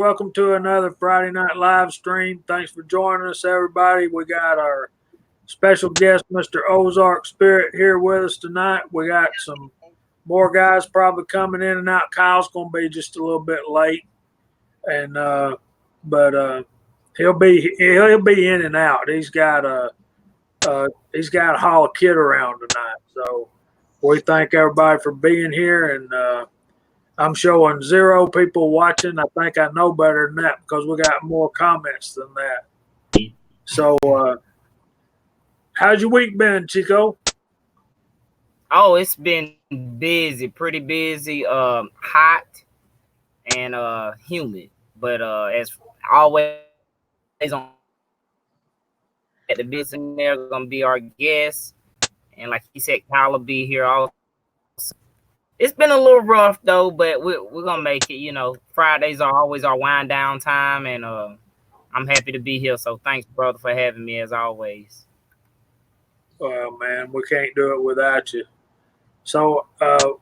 Welcome to another Friday night live stream. Thanks for joining us, everybody. We got our special guest, Mr. Ozark Spirit, here with us tonight. We got some more guys probably coming in and out. Kyle's going to be just a little bit late, and but he'll be in and out. He's got a haul of kit around tonight, so we thank everybody for being here and. I'm showing 0 people watching. I think I know better than that because we got more comments than that. So, how's your week been, Chico? Oh, it's been busy, pretty busy, hot and humid. But as always on at the business there gonna be our guest. And like he said, Kyle will be here also. It's been a little rough though, but we're gonna make it. Fridays are always our wind down time, and I'm happy to be here. So thanks, brother, for having me as always. Well, man, we can't do it without you. So,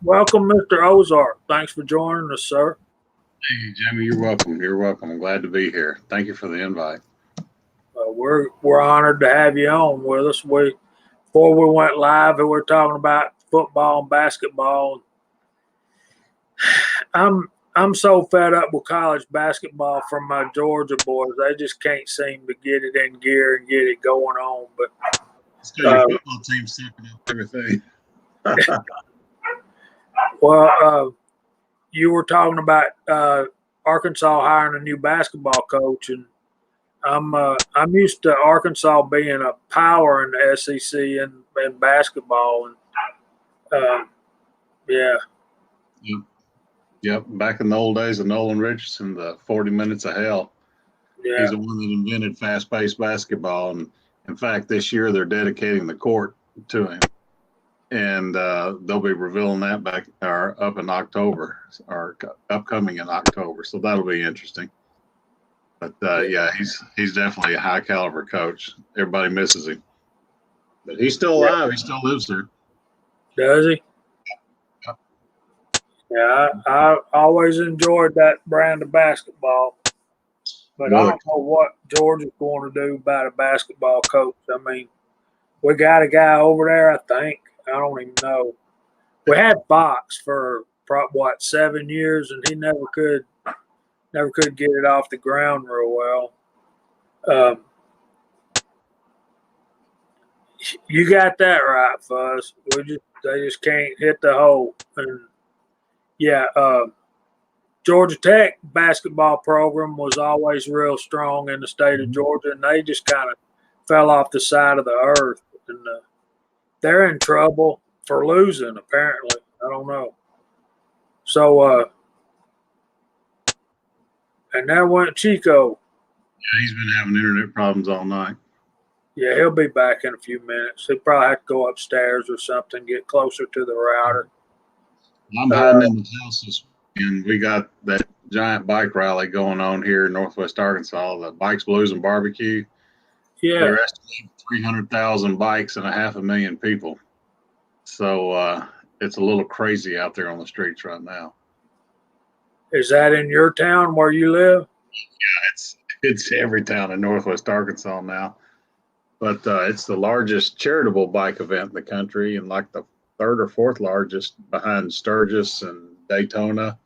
welcome, Mr. Ozark. Thanks for joining us, sir. Hey, Jimmy, you're welcome. You're welcome. I'm glad to be here. Thank you for the invite. We're honored to have you on with us. Before we went live, we were talking about football and basketball. I'm so fed up with college basketball from my Georgia boys. They just can't seem to get it in gear and get it going on. But it's because your football team's sucking up everything. Well, you were talking about Arkansas hiring a new basketball coach, and I'm used to Arkansas being a power in the SEC in basketball, and yeah. Yep. Back in the old days of Nolan Richardson, the 40 minutes of hell. Yeah. He's the one that invented fast-paced basketball, and in fact, this year they're dedicating the court to him, and they'll be revealing that up in October, or upcoming in October. So that'll be interesting. But yeah, he's definitely a high caliber coach. Everybody misses him, but he's still alive. Yeah. He still lives there. Does he? Yeah, I always enjoyed that brand of basketball, but I don't know what Georgia's going to do about a basketball coach. I mean, we got a guy over there, I think. I don't even know. We had Fox for 7 years, and he never could get it off the ground real well. You got that right, Fuzz. They just can't hit the hole. And yeah, Georgia Tech basketball program was always real strong in the state of Georgia, and they just kind of fell off the side of the earth. And they're in trouble for losing, apparently. I don't know. So, and that went Chico. Yeah, he's been having internet problems all night. Yeah, he'll be back in a few minutes. He'll probably have to go upstairs or something, get closer to the router. I'm hiding in the house this weekend. We got that giant bike rally going on here in Northwest Arkansas, the Bikes, Blues, and Barbecue. Yeah. They're estimating 300,000 bikes and 500,000 people. So it's a little crazy out there on the streets right now. Is that in your town where you live? Yeah, it's every town in Northwest Arkansas now. But it's the largest charitable bike event in the country, and like the 3rd or 4th largest behind Sturgis and Daytona.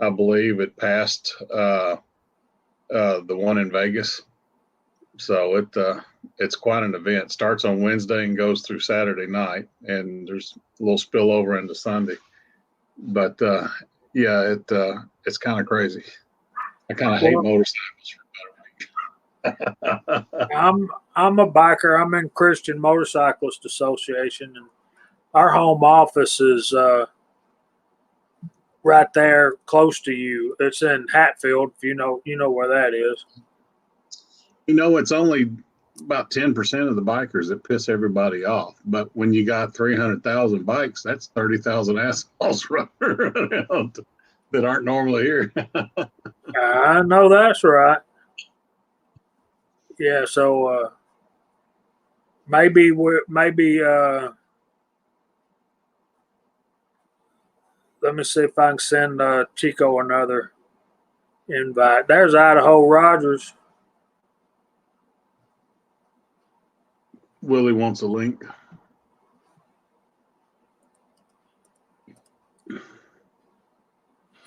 I believe it passed the one in Vegas. So it's quite an event. Starts on Wednesday and goes through Saturday night, and there's a little spillover into Sunday. But yeah, it's kind of crazy. I kind of hate motorcycles for I'm a biker. I'm in Christian Motorcyclist Association, and our home office is right there close to you. It's in Hatfield. If you know where that is. It's only about 10% of the bikers that piss everybody off. But when you got 300,000 bikes, that's 30,000 assholes running around that aren't normally here. I know that's right. Yeah, so maybe let me see if I can send Chico another invite. There's Idaho Rogers. Willie wants a link.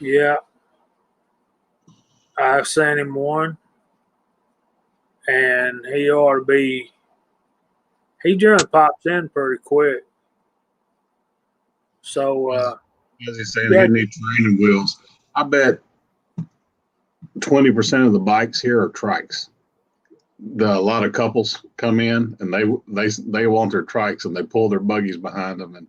Yeah. I sent him one. And he ought to be, he generally pops in pretty quick. So, As he's saying, he needs training wheels. I bet 20% of the bikes here are trikes. A lot of couples come in and they want their trikes and they pull their buggies behind them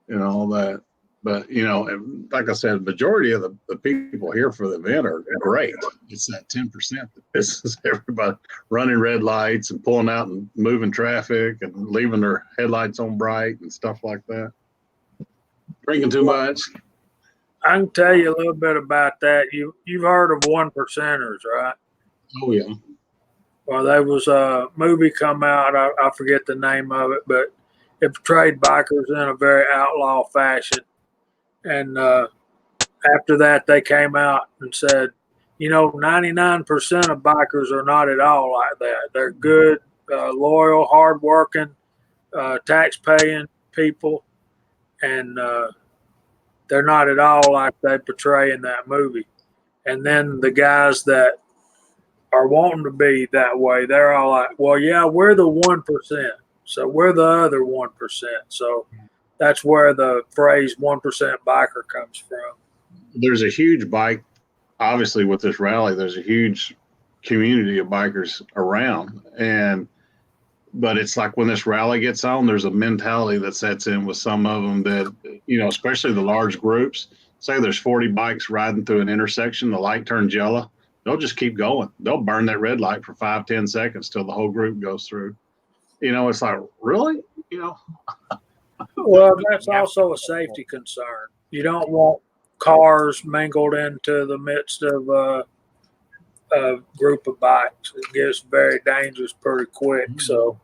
and all that. But and like I said, the majority of the people here for the event are great. It's that 10% that pisses everybody running red lights and pulling out and moving traffic and leaving their headlights on bright and stuff like that. Drinking too much. I can tell you a little bit about that. You've heard of one percenters, right? Oh yeah. Well, there was a movie come out. I forget the name of it, but it portrayed bikers in a very outlaw fashion. And after that, they came out and said, 99% of bikers are not at all like that. They're good, loyal, hardworking, tax-paying people, and they're not at all like they portray in that movie. And then the guys that are wanting to be that way, they're all like, well, yeah, we're the 1%. So we're the other 1%. So that's where the phrase 1% biker comes from. There's a huge bike, obviously with this rally, there's a huge community of bikers around. But it's like when this rally gets on, there's a mentality that sets in with some of them that, especially the large groups. Say there's 40 bikes riding through an intersection, the light turns yellow. They'll just keep going. They'll burn that red light for 5-10 seconds till the whole group goes through. It's like, really? Well, that's also a safety concern. You don't want cars mingled into the midst of a group of bikes. It gets very dangerous pretty quick. So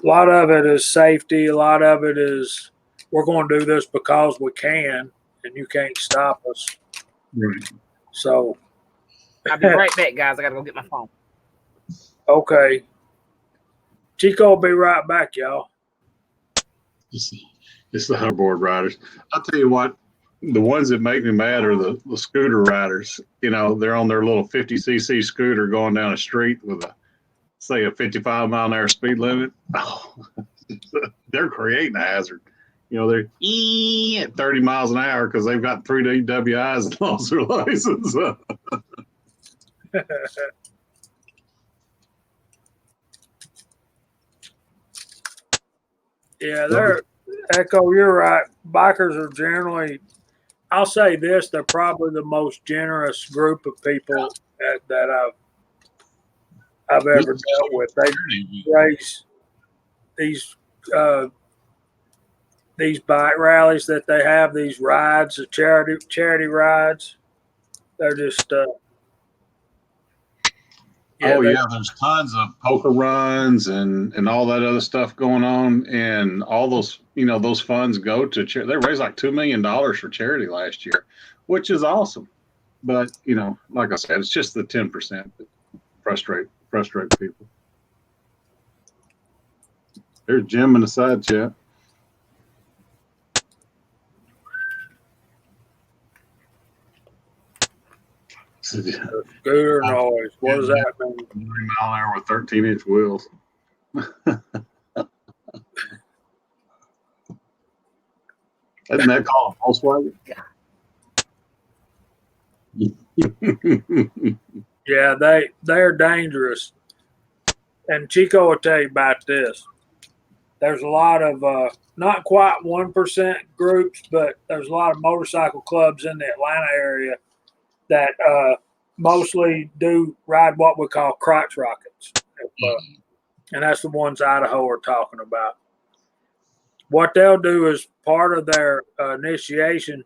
a lot of it is safety. A lot of it is we're going to do this because we can, and you can't stop us. Right. So I'll be right back, guys. I got to go get my phone. Okay. Chico will be right back, y'all. It's the hoverboard riders. I'll tell you what, the ones that make me mad are the scooter riders. They're on their little 50cc scooter going down a street with say a 55 mile an hour speed limit. Oh, they're creating a hazard. They're at 30 miles an hour because they've got 3 DWIs and lost their license. Yeah, Echo, you're right. Bikers are generally, I'll say this, they're probably the most generous group of people that I've ever dealt with. They raise these bike rallies that they have, these rides, the charity rides. They're just there's tons of poker runs and all that other stuff going on, and all those those funds go to charity. They raised like $2 million for charity last year, which is awesome. But like I said, it's just the 10% that frustrate people. There's Jim in the side chat. Scooter noise. What does that mean? 30 mile an hour with 13-inch wheels. Isn't that called a Volkswagen? Yeah, they're dangerous. And Chico will tell you about this. There's a lot of not quite 1% groups, but there's a lot of motorcycle clubs in the Atlanta area that mostly do ride what we call crotch rockets. And that's the ones Idaho are talking about. What they'll do is part of their initiation,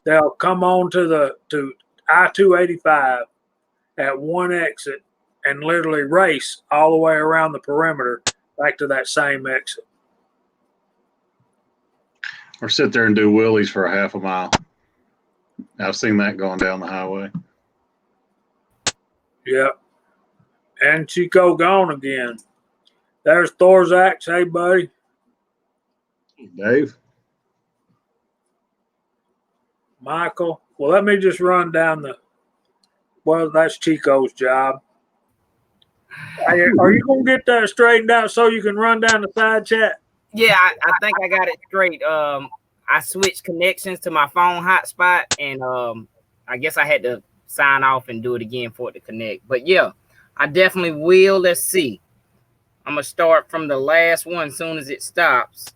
they'll come on to I-285 at one exit and literally race all the way around the perimeter back to that same exit. Or sit there and do wheelies for a half a mile. I've seen that going down the highway. Yep. And Chico gone again. There's Thorzax. Hey, buddy. Dave. Michael. Well, let me just run down well, that's Chico's job. Hey, are you going to get that straightened out so you can run down the side chat? Yeah, I think I got it straight. I switched connections to my phone hotspot, and I guess I had to sign off and do it again for it to connect. But yeah, I definitely will. Let's see. I'm gonna start from the last one as soon as it stops.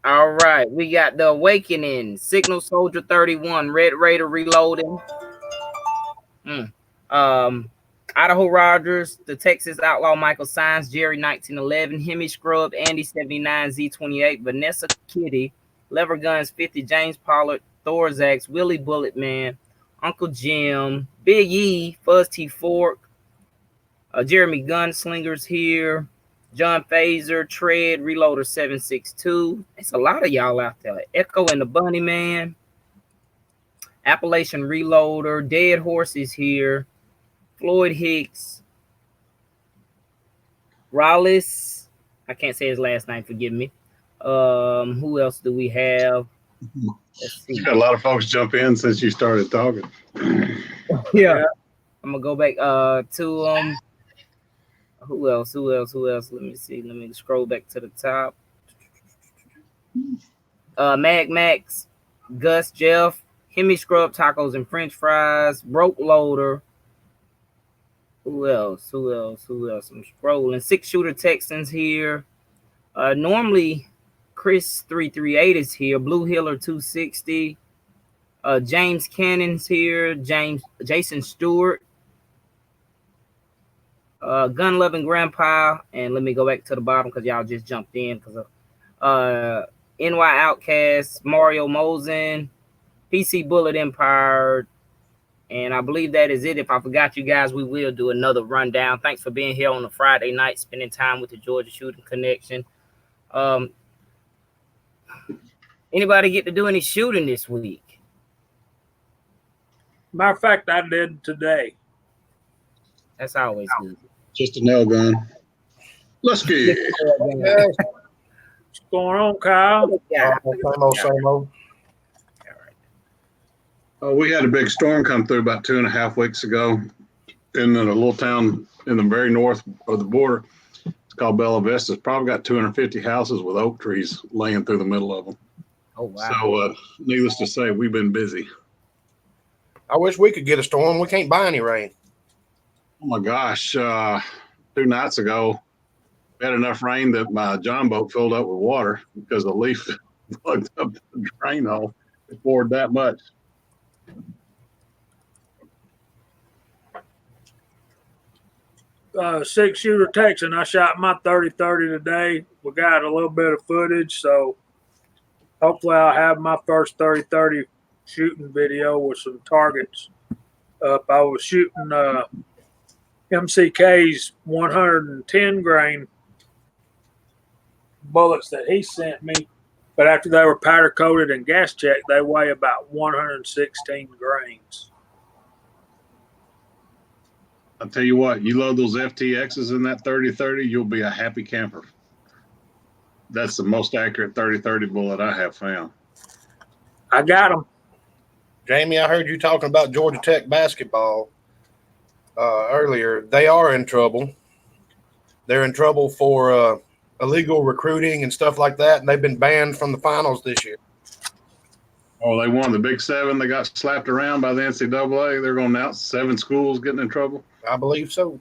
All right, we got the Awakening, Signal Soldier 31, Red Raider reloading. Idaho Rogers, the Texas Outlaw Michael Sines, Jerry 1911, Hemi Scrub, Andy 79, Z28, Vanessa Kitty, Lever Guns 50, James Pollard, Thorzax, Willie Bullet Man, Uncle Jim, Big E, Fuzz T Fork, Jeremy Gunslingers here, John Phaser, Tread, Reloader 762. It's a lot of y'all out there. Echo and the Bunny Man, Appalachian Reloader, Dead Horses here, Floyd Hicks, Raleigh. I can't say his last name, forgive me. Who else do we have? Let's see. You got a lot of folks jump in since you started talking. Yeah. I'm gonna go back to who else? Let me see. Let me scroll back to the top. Mag Max, Gus, Jeff, Hemi Scrub, Tacos and French Fries, Broke Loader. Who else? I'm scrolling. 6-Shooter Texans here. Normally Chris 338 is here. Blue Hiller 260. James Cannon's here. Jason Stewart. Gun Loving Grandpa. And let me go back to the bottom because y'all just jumped in because of NY Outcast, Mario Mosen, PC Bullet Empire. And I believe that is it. If I forgot you guys, we will do another rundown. Thanks for being here on a Friday night, spending time with the Georgia Shooting Connection. Anybody get to do any shooting this week? Matter of fact, I did today. That's always good. Just a nail gun. Let's get What's going on, Kyle? Yeah. Same old. We had a big storm come through about 2.5 weeks ago in a little town in the very north of the border. It's called Bella Vista. It's probably got 250 houses with oak trees laying through the middle of them. Oh, wow. So needless to say, we've been busy. I wish we could get a storm. We can't buy any rain. Oh my gosh. 2 nights ago, we had enough rain that my John boat filled up with water because the leaf plugged up the drain hole. It poured that much. 6-Shooter Texan. I shot my 30-30 today. We got a little bit of footage, so hopefully I'll have my first 30-30 shooting video with some targets up. I was shooting MCK's 110 grain bullets that he sent me, but after they were powder coated and gas checked, they weigh about 116 grains. I'll tell you what, you load those FTXs in that 30-30, you'll be a happy camper. That's the most accurate 30-30 bullet I have found. I got them. Jamie, I heard you talking about Georgia Tech basketball earlier. They are in trouble. They're in trouble for illegal recruiting and stuff like that, and they've been banned from the finals this year. Oh, they won the Big Seven. They got slapped around by the NCAA. They're going to announce 7 schools getting in trouble. I believe so.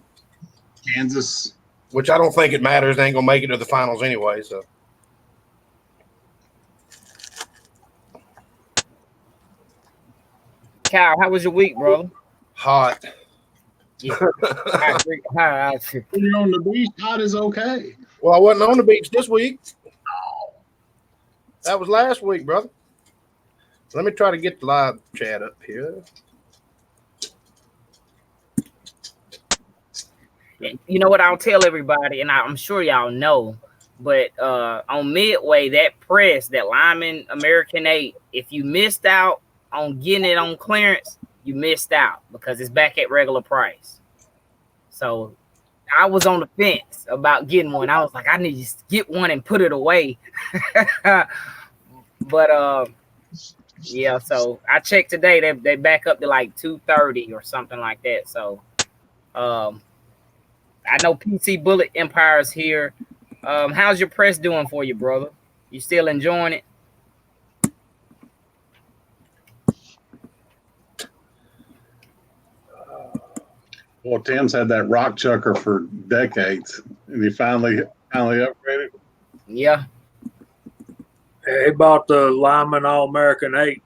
Kansas. Which I don't think it matters. They ain't going to make it to the finals anyway. So. Kyle, how was your week, bro? Hot. Yeah. When you're on the beach, hot is okay. Well, I wasn't on the beach this week. That was last week, brother. Let me try to get the live chat up here. You know what I'll tell everybody, and I'm sure y'all know, but on Midway, that press, that Lyman American 8, if you missed out on getting it on clearance, you missed out because it's back at regular price. So I was on the fence about getting one. I was like, I need to get one and put it away. But yeah, so I checked today. They back up to like 230 or something like that. So I know PC Bullet Empire's here. How's your press doing for you, brother? You still enjoying it? Well, Tim's had that rock chucker for decades, and he finally upgraded. Yeah, He bought the Lyman All American 8.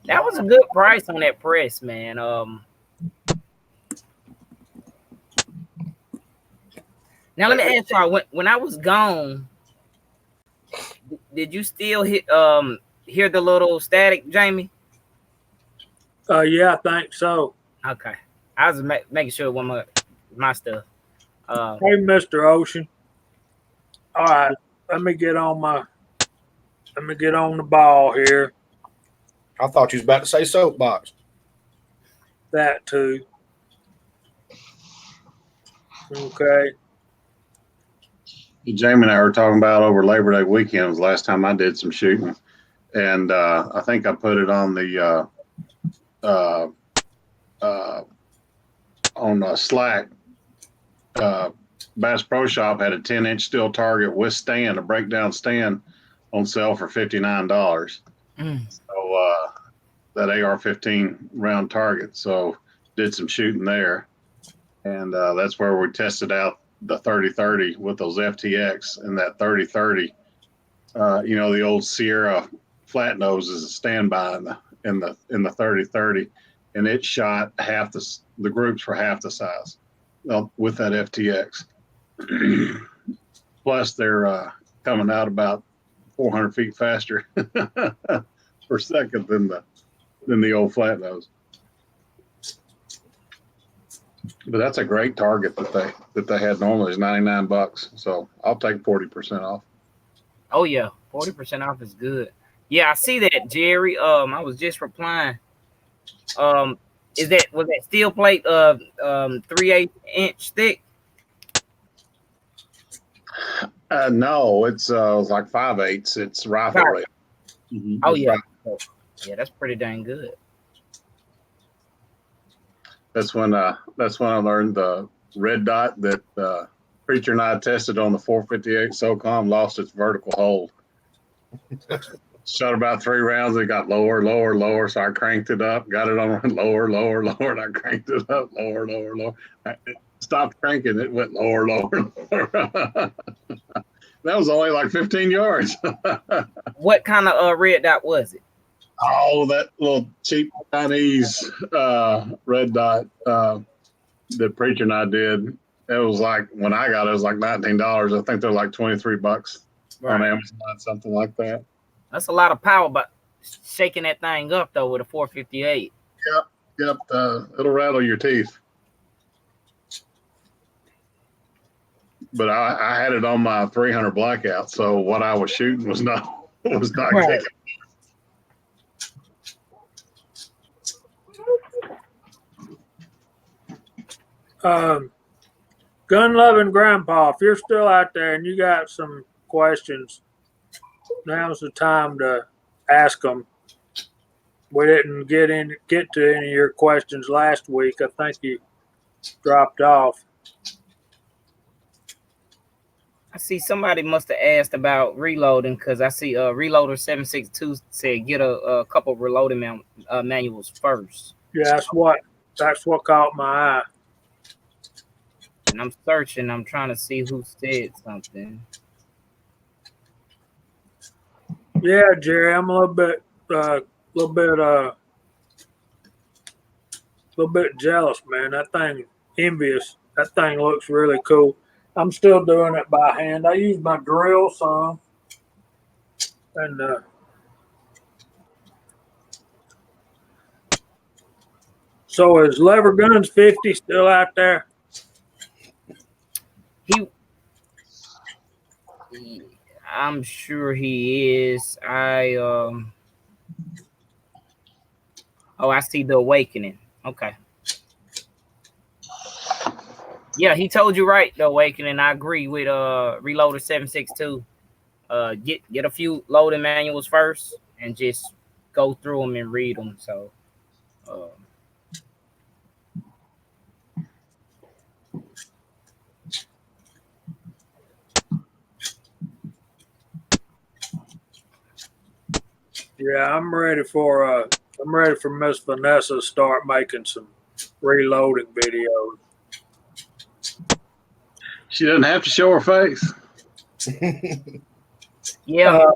that was a good price on that press, man. Now let me ask y'all: when I was gone, did you still hear the little static, Jamie? Yeah, I think so. Okay, I was making sure it wasn't my stuff. Hey, Mr. Ocean. All right, let me get on the ball here. I thought you was about to say soapbox. That too. Okay. Jamie and I were talking about over Labor Day weekend was the last time I did some shooting, and I think I put it on the on Slack. Bass Pro Shop had a 10-inch steel target with stand, a breakdown stand, on sale for $59. So that AR-15 round target. So did some shooting there, and that's where we tested out the 30-30 with those FTX, and that 30-30. The old Sierra flat nose is a standby in the 30-30, and it shot half the groups were half the size with that FTX. Plus, they're coming out about 400 feet faster per second than the old flat nose. But that's a great target that they had normally is $99. So I'll take 40% off. Oh yeah, 40% off is good. Yeah, I see that, Jerry. I was just replying. Was that steel plate 3/8 inch thick? No, it's like 5/8. It's rifle rail. Mm-hmm. Oh yeah, yeah, that's pretty dang good. That's when I learned the red dot that Preacher and I tested on the 458 SOCOM lost its vertical hold. Shot about 3 rounds. It got lower, lower, lower. So I cranked it up, got it on lower, lower, lower, and I cranked it up lower, lower, lower. It stopped cranking. It went lower, lower, lower. That was only like 15 yards. What kind of red dot was it? Oh, that little cheap Chinese red dot that Preacher and I did. It was like, when I got it, it was like $19. I think they're like $23 on Amazon, something like that. That's a lot of power, but shaking that thing up though with a 458. Yep. It'll rattle your teeth. But I had it on my 300 blackout, so what I was shooting was not Right. kicking. Gun loving grandpa, if you're still out there and you got some questions, now's the time to ask them. We didn't get to any of your questions last week. I think you dropped off. I see somebody must have asked about reloading because I see Reloader 762 said get a couple reloading manuals first. Yeah, that's what caught my eye. And I'm searching. I'm trying to see who said something. Yeah, Jerry, I'm a little bit jealous, man. That thing, envious. That thing looks really cool. I'm still doing it by hand. I use my drill some, and so is Lever Guns 50 still out there? I'm sure he is. Oh, I see the Awakening. Okay. Yeah, he told you right, the Awakening. I agree with Reloader 762. Get a few loading manuals first and just go through them and read them. So uh, Yeah, I'm ready for Miss Vanessa to start making some reloading videos. She doesn't have to show her face. yeah,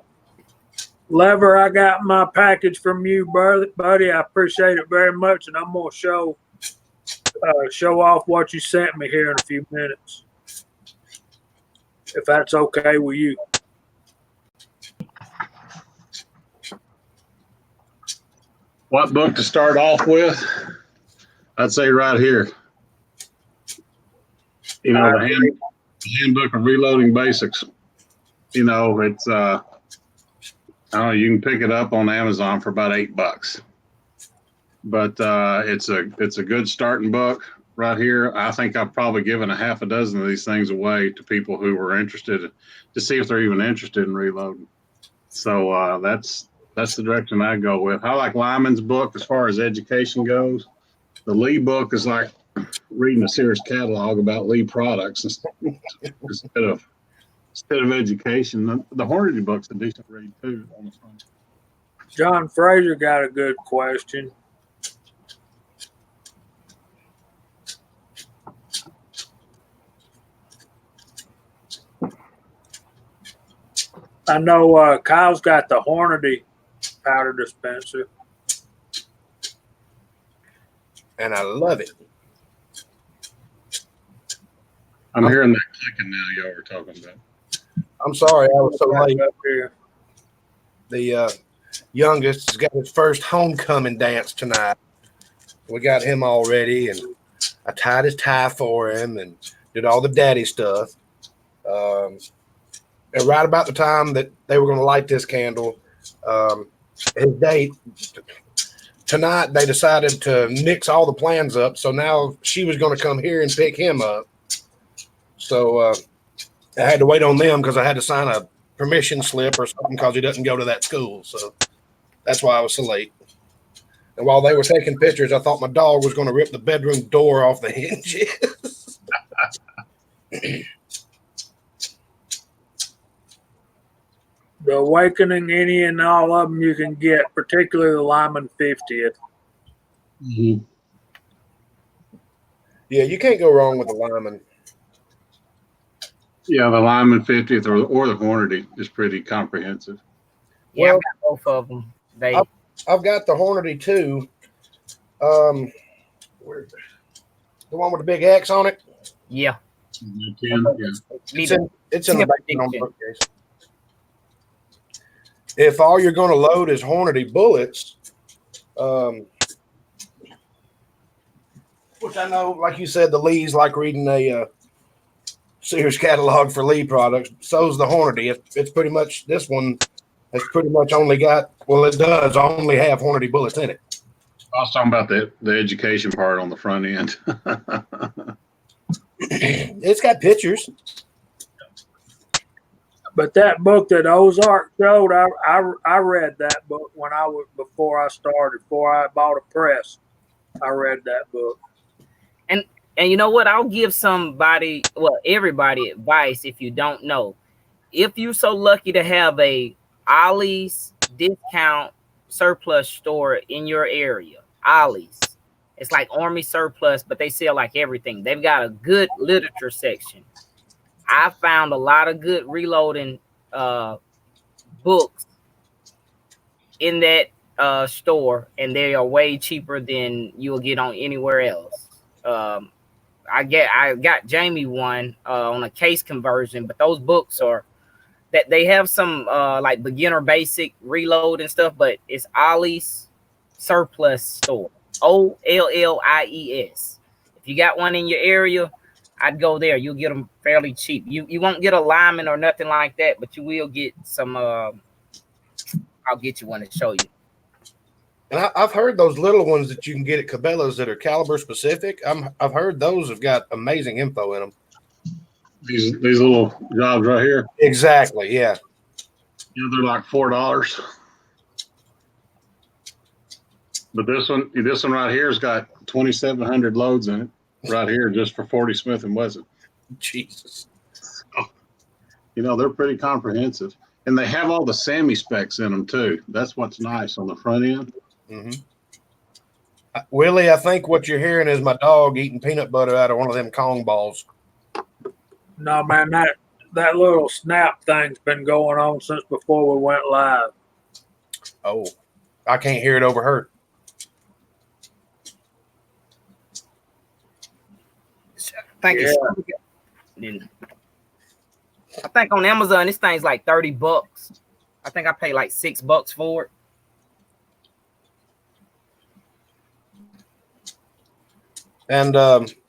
Lever, I got my package from you, buddy. I appreciate it very much, and I'm gonna show off what you sent me here in a few minutes, if that's okay with you. What book to start off with? I'd say right here. You know, the handbook of reloading basics. You know, it's I don't know, you can pick it up on Amazon for about $8. But it's a good starting book right here. I think I've probably given a half a dozen of these things away to people who were interested to see if they're even interested in reloading. So that's the direction I go with. I like Lyman's book as far as education goes. The Lee book is like reading a Sears catalog about Lee products instead of education. The Hornady book's a decent read too on the front. John Fraser got a good question. I know Kyle's got the Hornady powder dispenser. And I love it. I'm hearing that clicking now y'all were talking about. I'm sorry I was so late. Up here. The youngest has got his first homecoming dance tonight. We got him all ready, and I tied his tie for him and did all the daddy stuff. And right about the time that they were going to light this candle, his date tonight, they decided to mix all the plans up. So now she was going to come here and pick him up. So I had to wait on them because I had to sign a permission slip or something because he doesn't go to that school. So that's why I was so late. And while they were taking pictures, I thought my dog was going to rip the bedroom door off the hinges. The Awakening, any and all of them you can get, particularly the Lyman 50th. Mm-hmm. Yeah, you can't go wrong with the Lyman. Yeah, the Lyman 50th or the Hornady is pretty comprehensive. yeah, Well, I got both of them. I've got the Hornady too. The one with the big X on it. Yeah. It's in the back on the bookcase. If all you're going to load is Hornady bullets, which I know, like you said, the Lees like reading a Sears catalog for Lee products. So's the Hornady. It's pretty much, this one has pretty much only got, well, it does only have Hornady bullets in it. I was talking about the education part on the front end. It's got pictures. But that book that Ozark showed, I read that book when before I bought a press. I read that book. And you know what? I'll give everybody advice if you don't know. If you're so lucky to have a Ollie's discount surplus store in your area, Ollie's. It's like Army surplus, but they sell like everything. They've got a good literature section. I found a lot of good reloading books in that store, and they are way cheaper than you'll get on anywhere else. I got Jamie one on a case conversion, but those books are that they have some like beginner basic reload and stuff, but it's Ollie's surplus store. OLLIES. If you got one in your area, I'd go there. You'll get them fairly cheap. You won't get a Lyman or nothing like that, but you will get some. I'll get you one to show you. And I've heard those little ones that you can get at Cabela's that are caliber specific. I've heard those have got amazing info in them. These little jobs right here, Exactly. Yeah. they're like $4. But this one right here has got 2,700 loads in it right here just for 40 Smith and Wesson. Jesus. They're pretty comprehensive, and they have all the SAMI specs in them too. That's what's nice on the front end. Mm-hmm. Willie, I think what you're hearing is my dog eating peanut butter out of one of them Kong balls. No, man, that little snap thing's been going on since before we went live. Oh, I can't hear it over her. I think on Amazon this thing's like $30. I think I paid like $6 for it. And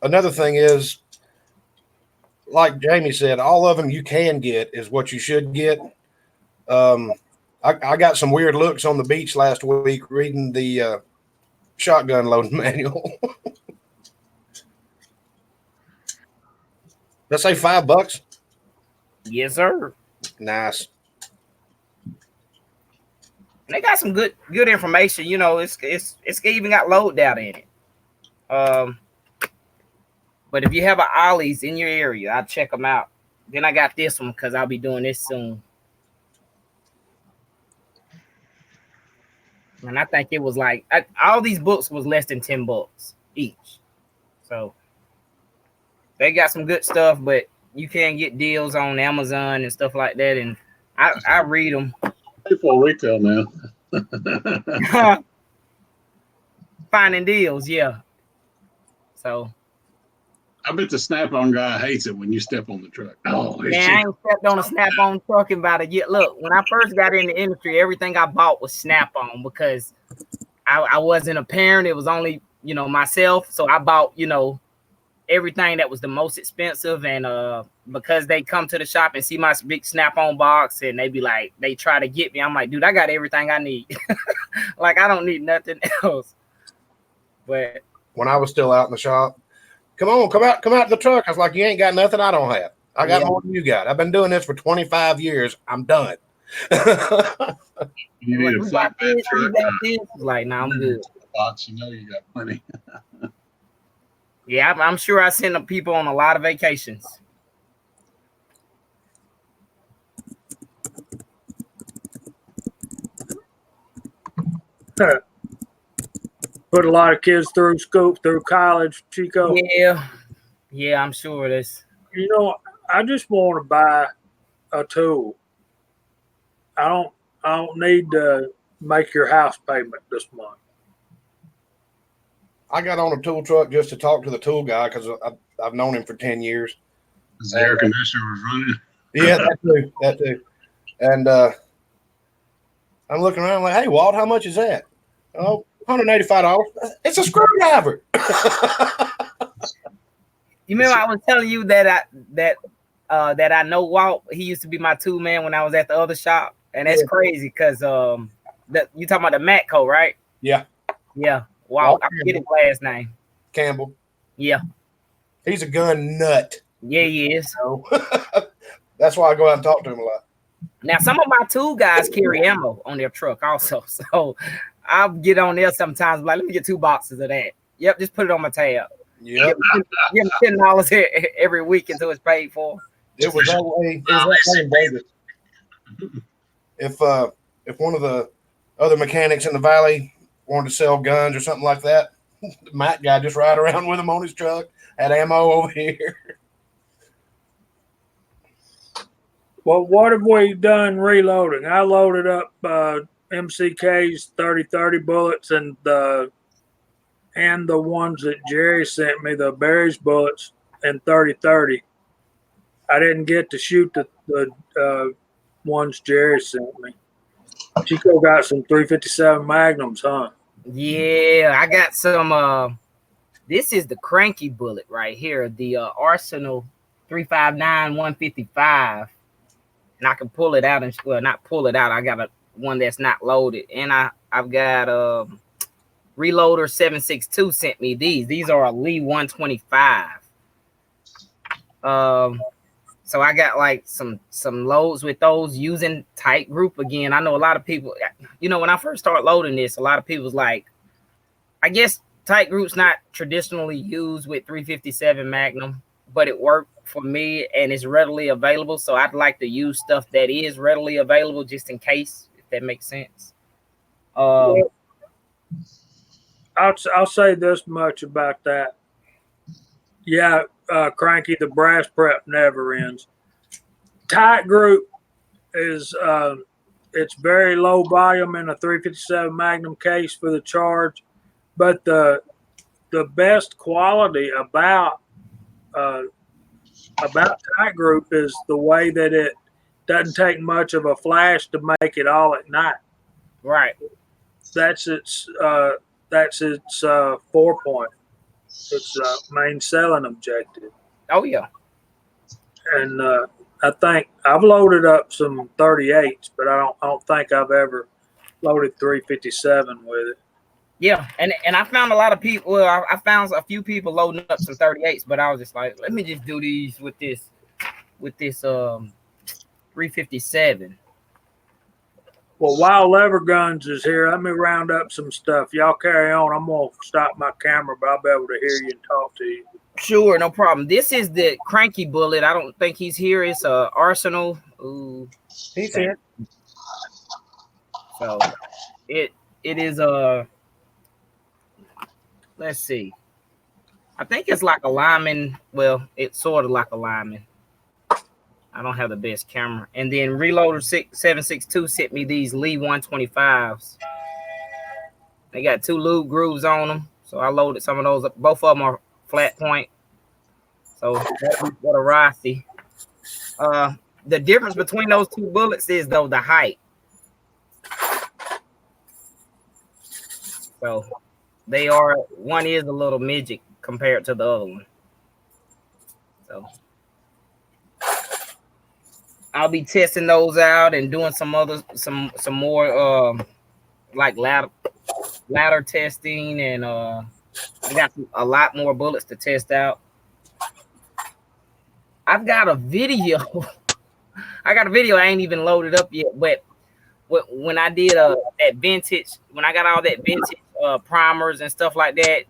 another thing is, like Jamie said, all of them you can get is what you should get. I got some weird looks on the beach last week reading the shotgun loading manual. Let's say $5. Yes, sir. Nice. And they got some good information. It's even got load data in it. But if you have an Ollie's in your area, I'll check them out. Then I got this one because I'll be doing this soon. And I think it was like all these books was less than $10 each. So they got some good stuff, but you can get deals on Amazon and stuff like that. And I read them. Pay for retail now. Finding deals, yeah. So I bet the Snap-on guy hates it when you step on the truck. Oh, man, I ain't stepped on a Snap-on truck in about a year. Look, when I first got in the industry, everything I bought was Snap-on because I wasn't a parent. It was only, myself. So I bought, everything that was the most expensive. And because they come to the shop and see my big Snap-on box and they try to get me. I'm like, dude, I got everything I need. Like, I don't need nothing else. But when I was still out in the shop, come out to the truck. I was like, you ain't got nothing I don't have. I got more than you got. I've been doing this for 25 years. I'm done. You need a flatbed truck. Like, nah, I'm good. Box, you got plenty. Yeah, I'm sure I send the people on a lot of vacations. Put a lot of kids through school, through college, Chico. Yeah, I'm sure it is. I just want to buy a tool. I don't need to make your house payment this month. I got on a tool truck just to talk to the tool guy because I've known him for 10 years. The air conditioner was running. Yeah, that too. And I'm looking around like, hey, Walt, how much is that? Oh, $185. It's a screwdriver. You remember I was telling you that I know Walt. He used to be my tool man when I was at the other shop, and that's crazy because you talking about the Matco, right? Yeah. Walt, I forget his last name. Campbell. Yeah. He's a gun nut. Yeah, he is. So that's why I go out and talk to him a lot. Now, some of my tool guys carry ammo on their truck also, so I'll get on there sometimes. Like, let me get 2 boxes of that. Yep, just put it on my tab. Yep. Give him $10 every week until it's paid for. It was that way. It was that way in Vegas. If one of the other mechanics in the valley wanted to sell guns or something like that, the Matt guy just ride around with him on his truck, had ammo over here. Well, what have we done reloading? I loaded up MCK's 30-30 bullets and the ones that Jerry sent me, the Barry's bullets and 30-30. I didn't get to shoot the ones Jerry sent me. Chico got some 357 Magnums, huh? Yeah, I got some. This is the cranky bullet right here, the Arsenal 359 155, and I can pull it out and not pull it out. I got one that's not loaded, and I've got Reloader 762 sent me these. These are a Lee 125. So I got like some loads with those using tight group again. I know a lot of people, when I first started loading this, a lot of people was like, I guess tight group's not traditionally used with 357 Magnum, but it worked for me and it's readily available. So I'd like to use stuff that is readily available just in case, if that makes sense. I'll say this much about that. Yeah, Cranky, the brass prep never ends. Tight group is it's very low volume in a 357 Magnum case for the charge, but the best quality about tight group is the way that it doesn't take much of a flash to make it all at night. Right. That's its 4-point. Its main selling objective. Oh yeah. And I think I've loaded up some 38s, but I don't think I've ever loaded 357 with it. Yeah, and I found a lot of people. Well, I found a few people loading up some 38s, but I was just like, let me just do these with this 357. Well, while Lever Guns is here, let me round up some stuff. Y'all carry on. I'm gonna stop my camera, but I'll be able to hear you and talk to you. Sure, no problem. This is the Cranky bullet. I don't think he's here. It's Arsenal. Ooh, He's here. So it is let's see. I think it's like a lineman. Well, it's sort of like a lineman. I don't have the best camera. And then Reloader 762 sent me these Lee 125s. They got 2 lube grooves on them. So I loaded some of those up. Both of them are flat point. So what a Rossi. The difference between those 2 bullets is though the height. So one is a little midget compared to the other one. So I'll be testing those out and doing some more like ladder testing, and I got a lot more bullets to test out. I've got a video. I ain't even loaded up yet, but when I did that vintage, when I got all that vintage primers and stuff like that,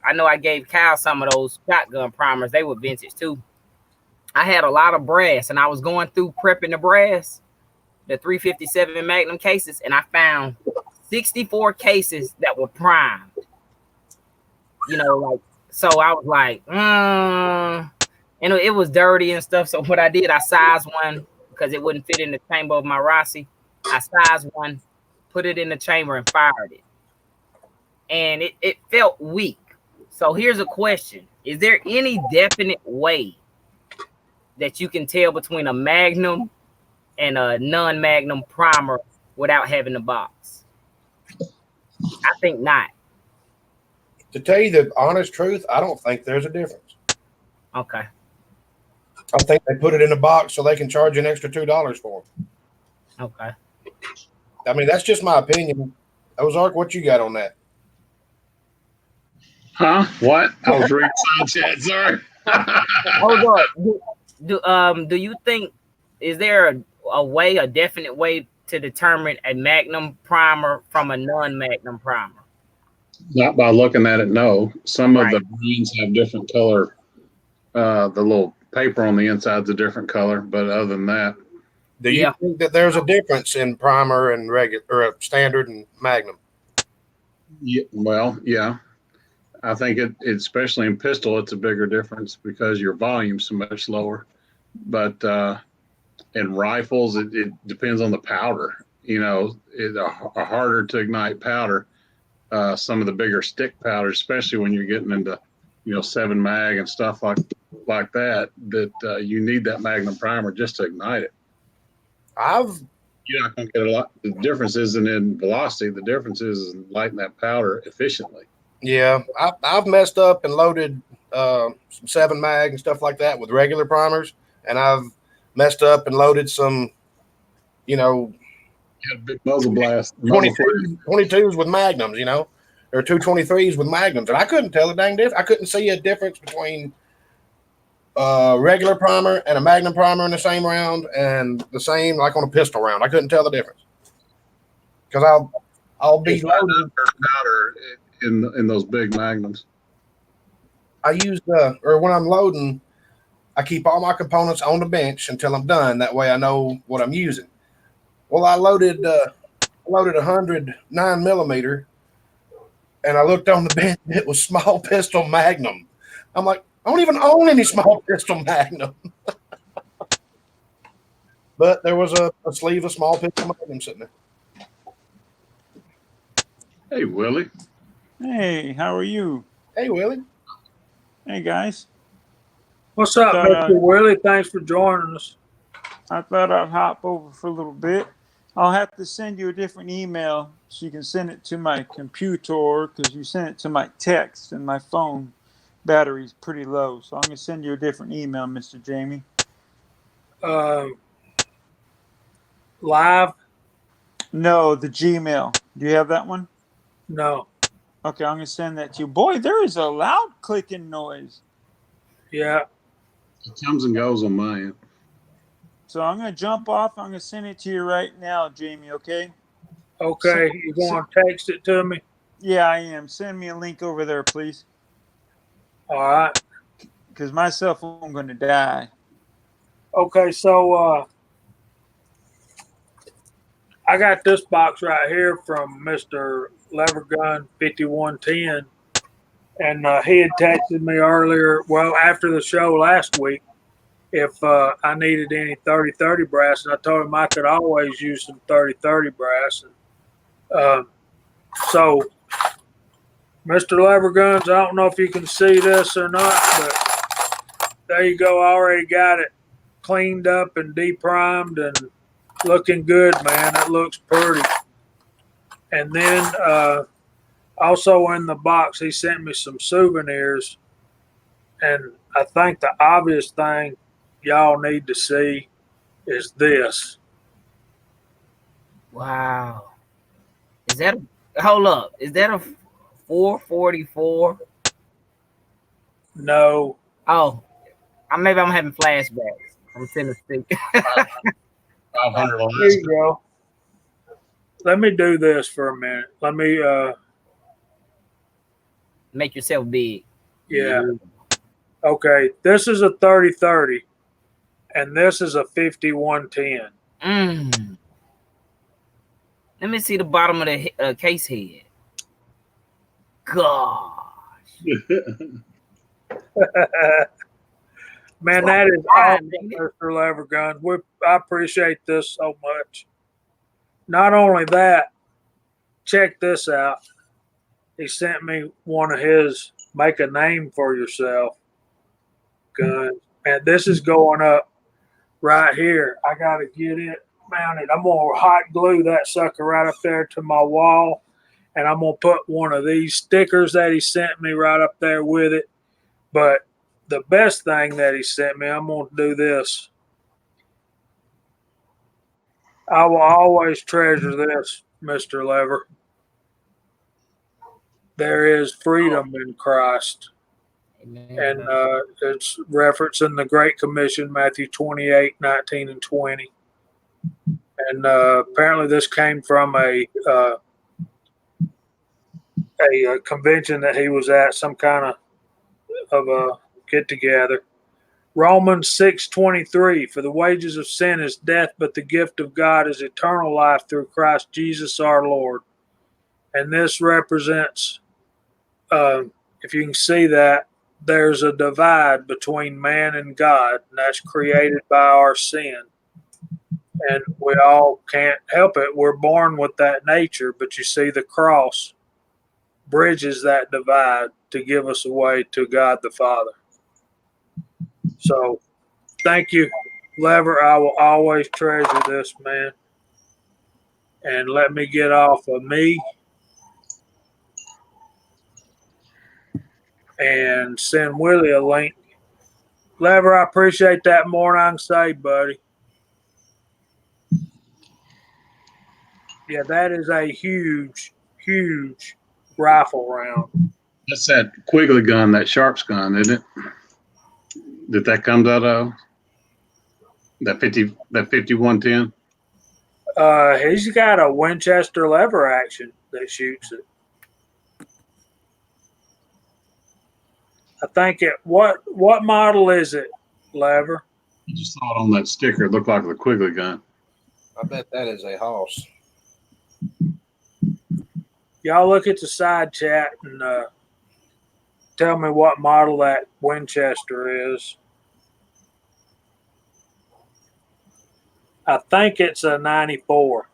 I know I gave Kyle some of those shotgun primers. They were vintage too. I had a lot of brass, and I was going through prepping the brass, the 357 Magnum cases, and I found 64 cases that were primed. So I was like, it was dirty and stuff. So what I did, I sized one because it wouldn't fit in the chamber of my Rossi. I sized one, put it in the chamber, and fired it. And it felt weak. So here's a question. Is there any definite way that you can tell between a Magnum and a non-Magnum primer without having the box? I think not. To tell you the honest truth, I don't think there's a difference. Okay. I think they put it in a box so they can charge you an extra $2 for it. Okay. I mean, that's just my opinion. Ozark, what you got on that? Huh? What? I was reading some chat. Sorry. Ozark, do you think, is there a definite way to determine a Magnum primer from a non-Magnum primer? Not by looking at it, no. Some Right. of the brands have different color. The little paper on the inside's a different color, but other than that, Do you think that there's a difference in primer and regular or standard and Magnum? yeah. I think it especially in pistol, it's a bigger difference because your volume's so much lower. But in rifles, it depends on the powder. It's a harder to ignite powder. Some of the bigger stick powders, especially when you're getting into 7 mag and stuff like that you need that Magnum primer just to ignite it. You're not going to get a lot. The difference isn't in velocity. The difference is in lighting that powder efficiently. Yeah, I've messed up and loaded some 7 mag and stuff like that with regular primers, and I've messed up and loaded some, Had a big muzzle blast. 22s with Magnums, or 223s with magnums, and I couldn't tell a dang difference. I couldn't see a difference between regular primer and a magnum primer in the same round, and the same like on a pistol round. I couldn't tell the difference because I'll be loading. Powder in those big magnums. I use or when I'm loading, I keep all my components on the bench until I'm done. That way I know what I'm using. Well, I loaded 100 9mm, and I looked on the bench. It was small pistol magnum. I'm like, I don't even own any small pistol magnum. But there was a sleeve of small pistol magnum sitting there. Hey, Willie. Hey, how are you? Hey, Willie. Hey, guys. What's up, Mr. Willie? Thanks for joining us. I thought I'd hop over for a little bit. I'll have to send you a different email so you can send it to my computer because you sent it to my text and my phone battery's pretty low. So I'm going to send you a different email, Mr. Jamie. Live? No, the Gmail. Do you have that one? No. Okay, I'm going to send that to you. Boy, there is a loud clicking noise. Yeah. It comes and goes on my end. So I'm going to jump off. I'm going to send it to you right now, Jamie, okay? Okay. You going to text it to me? Yeah, I am. Send me a link over there, please. All right. Because my cell phone going to die. Okay, so I got this box right here from Mr. Levergun 5110, and he had texted me earlier, well, after the show last week, if I needed any 3030 brass, and I told him I could always use some 3030 brass. And, so, Mr. Leverguns, I don't know if you can see this or not, but there you go. I already got it cleaned up and deprimed and looking good, man. It looks pretty. And then also in the box, he sent me some souvenirs. And I think the obvious thing y'all need to see is this. Wow. Hold up. Is that a 444? No. Oh, maybe I'm having flashbacks from Tennessee. 500 There you go. Let me do this for a minute. Let me Make yourself big. yeah. Okay. This is a 3030 and this is a 5110. Let me see the bottom of the case head. Gosh. Man, that is awesome, Mr. Levergun. I appreciate this so much. Not only that, check this out. He sent me one of his make a name for yourself guns. And this is going up right here. I got to get it mounted. I'm going to hot glue that sucker right up there to my wall. And I'm going to put one of these stickers that he sent me right up there with it. But the best thing that he sent me, I'm going to do this. I will always treasure this, Mr. Lever. There is freedom in Christ. Amen. And it's referencing the Great Commission, Matthew 28, 19, and 20. And apparently this came from a convention that he was at, some kind of a get-together. Romans 6:23, for the wages of sin is death, but the gift of God is eternal life through Christ Jesus our Lord. And this represents, if you can see that, there's a divide between man and God, and that's created by our sin. And we all can't help it. We're born with that nature, but you see the cross bridges that divide to give us a way to God the Father. So thank you, Lever. I will always treasure this, man. And let me get off of me and send Willie a link. Lever, I appreciate that more than I can say, buddy. Yeah, that is a huge, huge rifle round. That's that Quigley gun, that Sharps gun, isn't it? That comes out of that 5110. He's got a Winchester lever action that shoots it. I think it. What model is it, Lever? I just saw it on that sticker. It looked like the Quigley gun. I bet that is a Hoss. Y'all look at the side chat and tell me what model that Winchester is. I think it's a 94.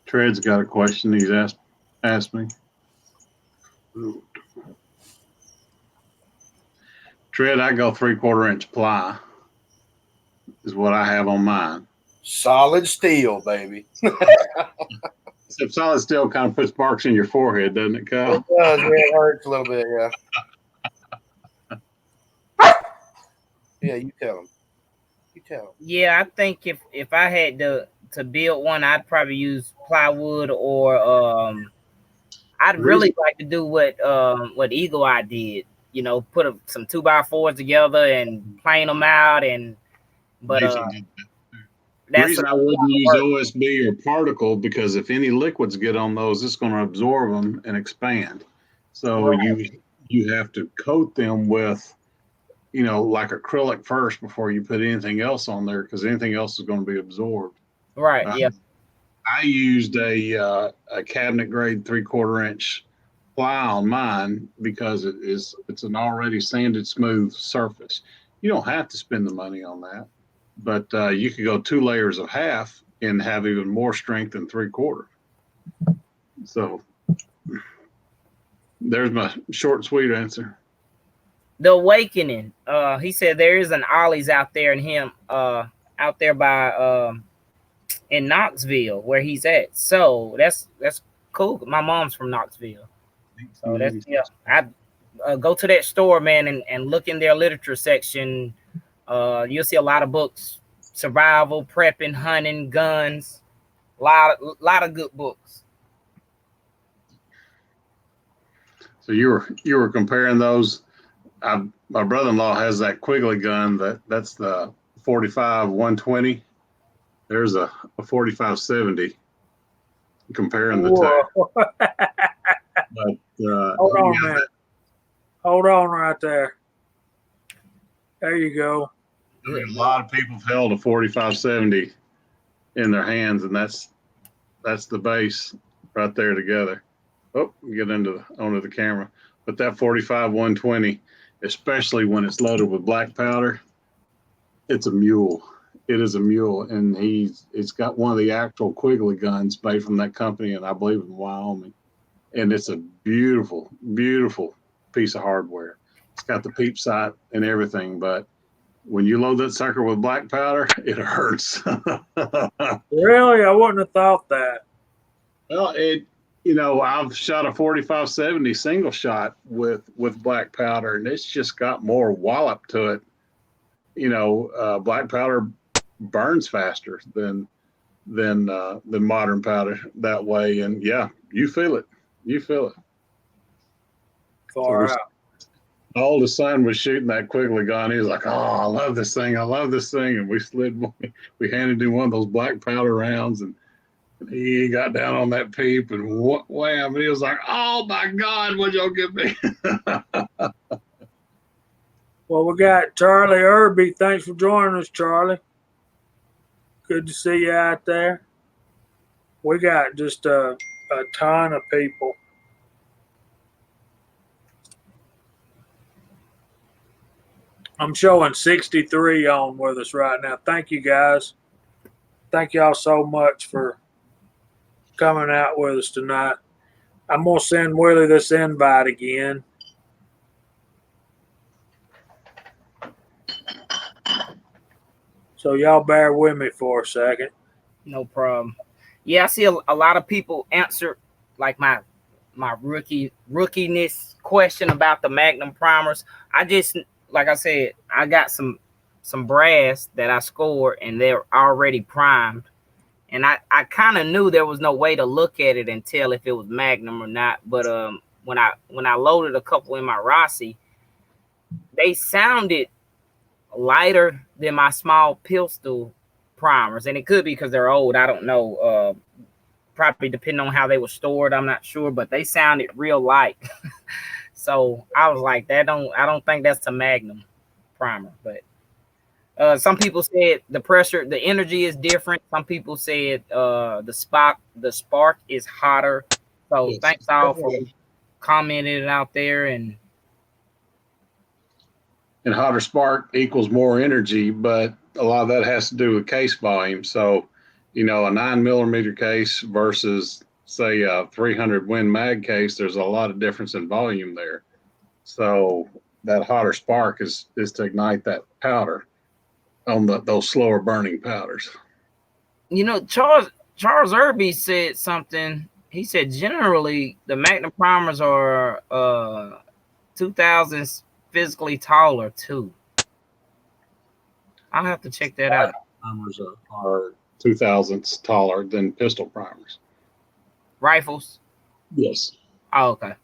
Tred's got a question he's asked me. Tred, I go 3/4 inch ply is what I have on mine. Solid steel, baby. Except solid steel kind of puts marks in your forehead, doesn't it, Kyle? It does. Yeah, it hurts a little bit. Yeah. Yeah, you tell him. You tell him. Yeah, I think if I had to build one, I'd probably use plywood or I'd really like to do what Eagle Eye did. You know, put some 2x4s together and plane them out, but the reason I wouldn't use OSB or particle, because if any liquids get on those, it's going to absorb them and expand. So you have to coat them with, like acrylic first before you put anything else on there, because anything else is going to be absorbed. Right. Yeah. I used a cabinet grade 3/4 inch ply on mine because it's an already sanded smooth surface. You don't have to spend the money on that, but you could go 2 layers of half and have even more strength than 3/4. So there's my short and sweet answer. The Awakening. He said there is an Ollie's out there out there by in Knoxville where he's at. So that's cool. My mom's from Knoxville. So I go to that store, man, and look in their literature section. You'll see a lot of books: survival, prepping, hunting, guns. Lot of good books. So you were comparing those. My brother-in-law has that Quigley gun. That's the 45-120. There's a 45-70. Comparing the two. But, hold on, man. Hold on right there. There you go. A lot of people have held a 45-70 in their hands, and that's the base right there together. Oh, get onto the camera. But that 45-120, especially when it's loaded with black powder, it's a mule. It is a mule, and it's got one of the actual Quigley guns made from that company, and I believe in Wyoming. And it's a beautiful, beautiful piece of hardware. It's got the peep sight and everything, but when you load that sucker with black powder, it hurts. Really? I wouldn't have thought that. Well, I've shot a 45-70 single shot with black powder, and it's just got more wallop to it. Black powder burns faster than modern powder that way, and yeah, you feel it. Far out. My oldest son was shooting that Quigley gun. He was like, "Oh, I love this thing! And we handed him one of those black powder rounds, and he got down on that peep and wham! And he was like, "Oh my God, what'd y'all give me?" Well, we got Charlie Irby. Thanks for joining us, Charlie. Good to see you out there. We got just a ton of people. I'm showing 63 on with us right now. Thank you, guys. Thank y'all so much for coming out with us tonight. I'm going to send Willie this invite again. So y'all bear with me for a second. No problem. Yeah, I see a lot of people answer like my rookiness question about the Magnum primers. I just, like I said, I got some some brass that I scored, and they're already primed. And I kind of knew there was no way to look at it and tell if it was Magnum or not. But when I loaded a couple in my Rossi, they sounded lighter than my small pistol primers, and it could be because they're old. I don't know. Probably depending on how they were stored, I'm not sure, but they sounded real light. So I was like, I don't think that's a Magnum primer. But some people said the pressure, the energy is different. Some people said the spark is hotter. So Yes. thanks all for commenting out there. And hotter spark equals more energy, but a lot of that has to do with case volume. So, a 9mm case versus, say, a 300 Win Mag case, there's a lot of difference in volume there. So that hotter spark is to ignite that powder on those slower burning powders. Charles Irby said something. He said generally the Magnum primers are 2000s physically taller too. I'll have to check that out. Primers are 2000s taller than pistol primers. Rifles? Yes. Oh, okay.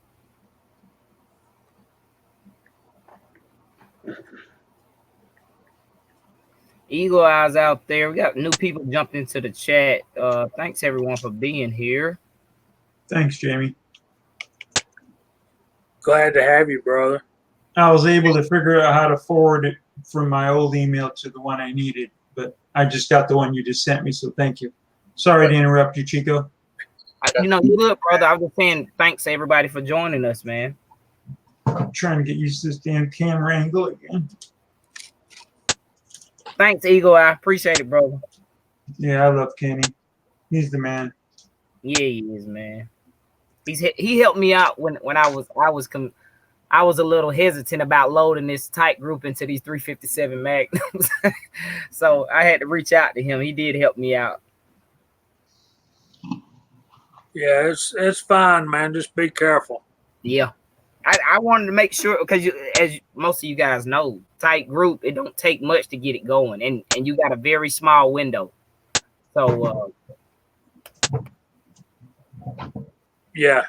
Eagle Eyes out there. We got new people jumped into the chat. Thanks everyone for being here. Thanks, Jamie. Glad to have you, brother. I was able to figure out how to forward it from my old email to the one I needed, but I just got the one you just sent me, so thank you. Sorry to interrupt you, Chico. You good, brother. I was just saying thanks to everybody for joining us, man. I'm trying to get used to this damn camera angle again. Thanks, Eagle. I appreciate it, brother. Yeah, I love Kenny. He's the man. Yeah, he is, man. He helped me out when I was a little hesitant about loading this tight group into these 357 Magnums. So I had to reach out to him. He did help me out. Yeah, it's fine, man. Just be careful. Yeah. I wanted to make sure because as most of you guys know, tight group, it don't take much to get it going. And you got a very small window. So Yeah.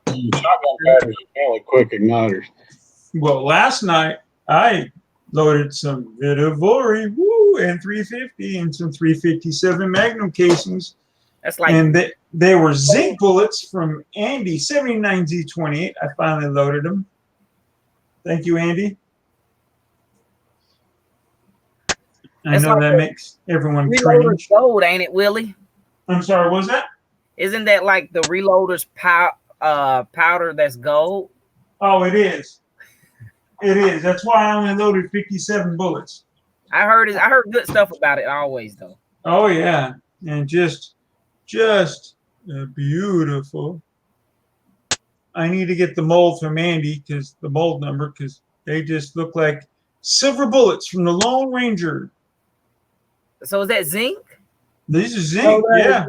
Shotgun batteries are fairly quick igniters. Well, last night I loaded some Vitavori, and 350 and some 357 Magnum casings. that's like And they were zinc bullets from Andy, 79Z28. I finally loaded them. Thank you, Andy. I That's know like that the makes everyone reloader's cringe. gold, ain't it, Willie? I'm sorry, what was that? Isn't that like the reloader's powder that's gold? Oh, it is. It is. That's why I only loaded 57 bullets. I heard good stuff about it always though. Oh, yeah. And just beautiful. I need to get the mold from Andy, because the mold number, because they just look like silver bullets from the Lone Ranger. So is that zinc? These are zinc, yeah.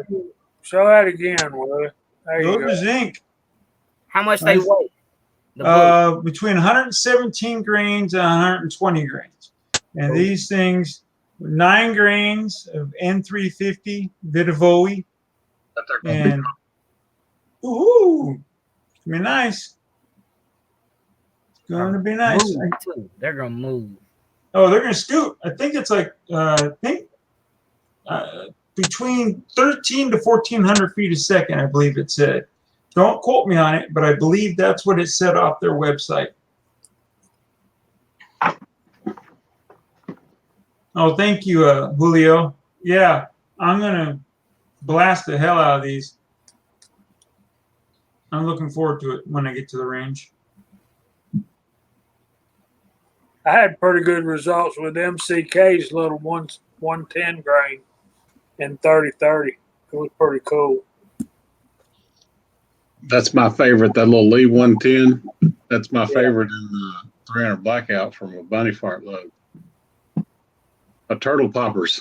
Show that again, Willie. There you Those go. are zinc. How much they Nice. weigh? The bullet. Between 117 grains and 120 grains. And these things, 9 grains of N350 Vitavoi. But they're going to be And, ooh, it's gonna be nice. It's going to be nice. Move, too. They're gonna move. Oh, they're going to scoot. I think it's like, between 13 to 1,400 feet a second, I believe it said. Don't quote me on it, but I believe that's what it said off their website. Oh, thank you, Julio. Yeah, I'm going to blast the hell out of these. I'm looking forward to it when I get to the range. I had pretty good results with MCK's little 110 grain and 30-30. It was pretty cool. That's my favorite. That little Lee 110. That's my favorite in the 300 Blackout from a Bunny Fart load. A turtle poppers.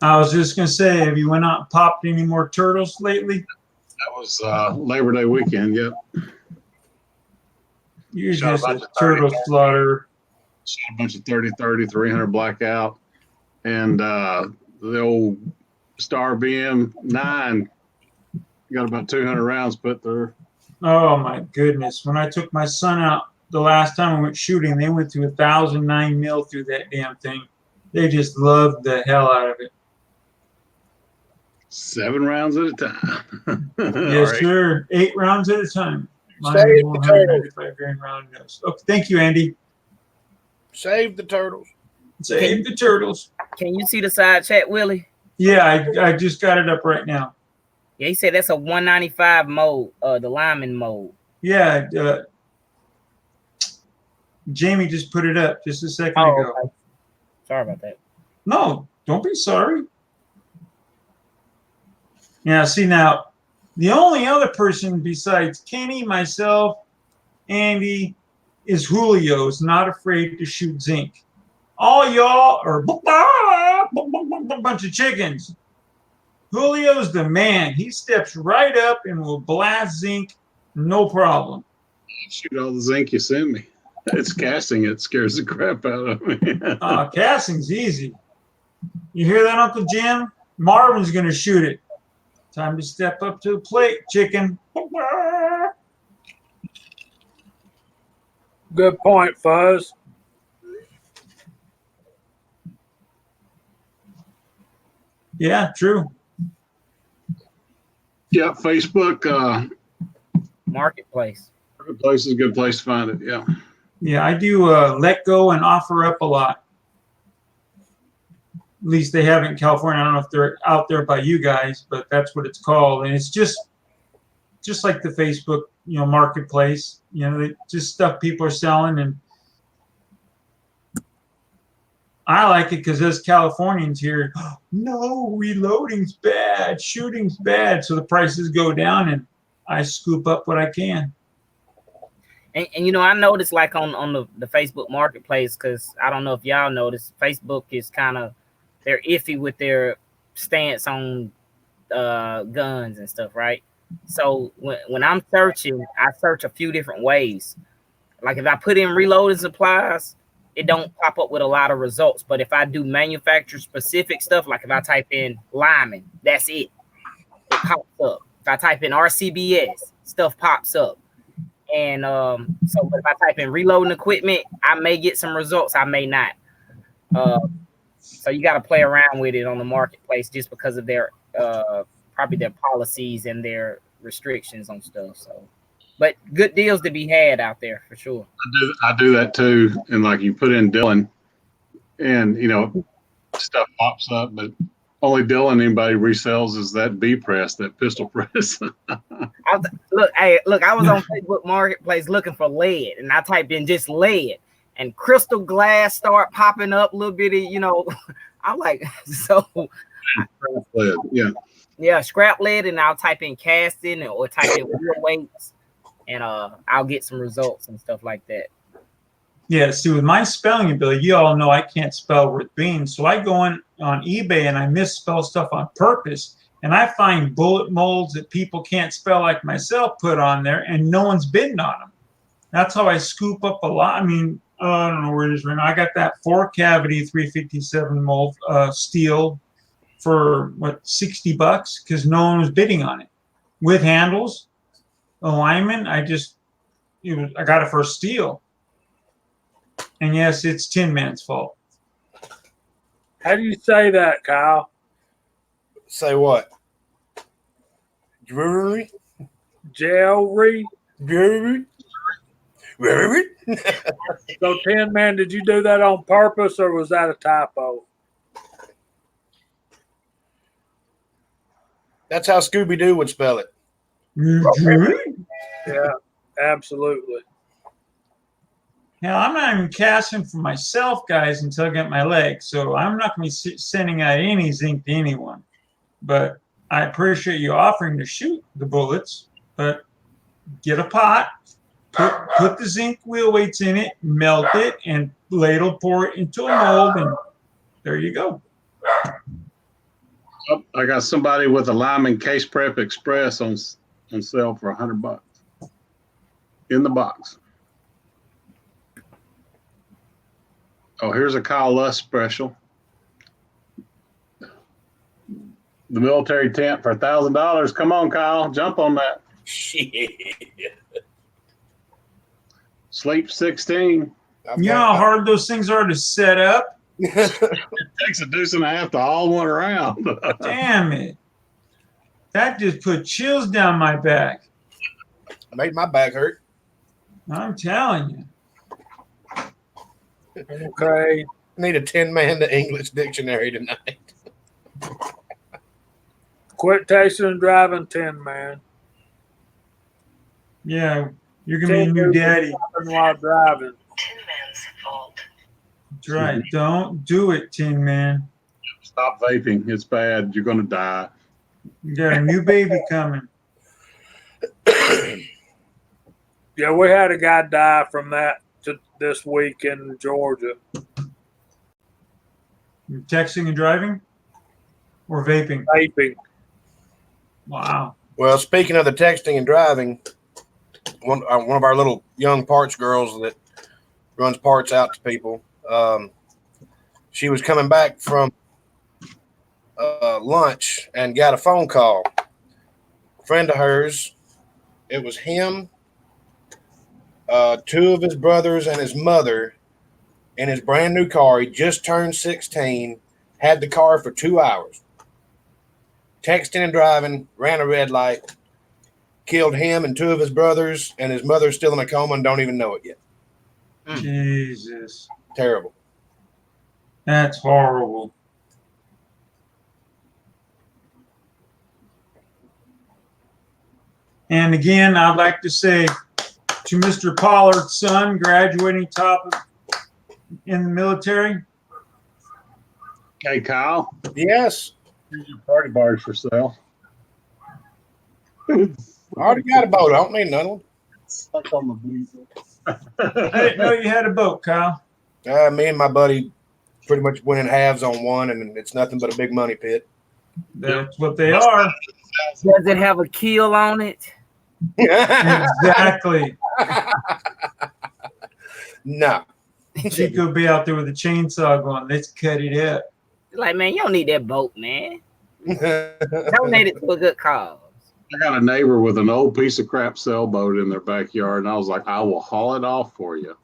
I was just going to say, have you went out and popped any more turtles lately? That was Labor Day weekend. Yep. You're Shot a just a bunch of turtle 30-30. slaughterer. Shot a bunch of 30-30, 300 Blackout. and the old Star BM9 got about 200 rounds put through. Oh my goodness! When I took my son out the last time we went shooting, they went through 1,009 mil through that damn thing. They just loved the hell out of it. 7 rounds at a time. Yes, All right. sir. 8 rounds at a time. Mine Save is the 195 grain round nose. Okay, thank you, Andy. Save the turtles. Save the turtles. Can you see the side chat, Willie? Yeah, I just got it up right now. Yeah, he said that's a 195 mode, the lineman mode. Yeah, Jamie just put it up just a second ago. Okay. Sorry about that. No, don't be sorry. Yeah, see now, the only other person besides Kenny, myself, Andy, is Julio's not afraid to shoot zinc. All y'all are a bunch of chickens. Julio's the man. He steps right up and will blast zinc, no problem. Shoot all the zinc you send me. It's casting. It scares the crap out of me. Casting's easy. You hear that, Uncle Jim? Marvin's going to shoot it. Time to step up to the plate, chicken. Good point, Fuzz. Yeah, true. Yeah, Facebook Marketplace. Marketplace is a good place to find it. Yeah. Yeah, I do let go and offer up a lot. At least they have it in California. I don't know if they're out there by you guys, but that's what it's called. And it's just like the Facebook, marketplace. Just stuff people are selling, and I like it because as Californians here, no, reloading's bad, shooting's bad, so the prices go down, and I scoop up what I can. And I noticed like on the Facebook marketplace, because I don't know if y'all noticed, Facebook is they're iffy with their stance on guns and stuff, right? So when I'm searching, I search a few different ways. Like if I put in reloading supplies, it don't pop up with a lot of results. But if I do manufacturer specific stuff, like if I type in lineman, that's it. It pops up. If I type in RCBS, stuff pops up. And so if I type in reloading equipment, I may get some results, I may not. So you got to play around with it on the marketplace just because of their probably their policies and their restrictions on stuff. So, but good deals to be had out there for sure. I do that too. And like you put in Dylan, and stuff pops up, but only Dylan anybody resells is that B press, that pistol press. I was on Facebook Marketplace looking for lead, and I typed in just lead, and crystal glass start popping up, a little bitty, I'm like, so yeah, scrap lead, and I'll type in casting or type in wheel weights, and I'll get some results and stuff like that. Yeah, see, with my spelling ability, you all know I can't spell with beans, so I go on eBay and I misspell stuff on purpose, and I find bullet molds that people can't spell like myself put on there, and no one's bidding on them. That's how I scoop up a lot. I mean, I don't know where it is right now. I got that 4-cavity 357 mold steel for $60 because no one was bidding on it. With handles, alignment, I got it for steel. And yes, it's Tin Man's fault. How do you say that, Kyle? Say what? Jewelry? Jewelry? Jewelry? Jewelry? So, Tin Man, did you do that on purpose or was that a typo? That's how Scooby-Doo would spell it. Yeah, absolutely. Now, I'm not even casting for myself, guys, until I get my legs. So I'm not going to be sending out any zinc to anyone. But I appreciate you offering to shoot the bullets. But get a pot, put the zinc wheel weights in it, melt it, and ladle pour it into a mold, and there you go. I got somebody with a Lyman Case Prep Express on sale for $100 in the box. Oh, here's a Kyle Lust special. the military tent for $1,000. Come on, Kyle, jump on that. Shit. Sleep 16. You know how hard those things are to set up? Takes a deuce and a half to haul one around. Damn it. That just put chills down my back. Made my back hurt. I'm telling you. Okay. Need a 10-man to English dictionary tonight. Quit tasting and driving 10, man. Yeah, you're going to be a new daddy. While driving. Tin Man's fault. That's right. Don't do it, Tin Man. Stop vaping. It's bad. You're going to die. You got a new baby coming. Yeah, we had a guy die from that this week in Georgia. You're texting and driving? Or vaping? Vaping. Wow. Well, speaking of the texting and driving, one of our little young parts girls that runs parts out to people, she was coming back from lunch and got a phone call. A friend of hers, it was him, two of his brothers, and his mother in his brand new car. He just turned 16, had the car for 2 hours. Texting and driving, ran a red light, killed him and two of his brothers, and his mother's still in a coma and don't even know it yet. Jesus. Terrible. That's horrible. And again, I'd like to say to Mr. Pollard's son, graduating top in the military. Hey, Kyle, Yes. here's your party bars for sale. I already got a boat. I don't need another one. Stuck on the diesel. I didn't know you had a boat, Kyle. Me and my buddy pretty much went in halves on one, and it's nothing but a big money pit. That's what they are. Does it have a keel on it? Exactly. No. Chico would be out there with a chainsaw going, let's cut it up. Like, man, you don't need that boat, man. Donate it to a good cause. I got a neighbor with an old piece of crap sailboat in their backyard, and I was like, I will haul it off for you.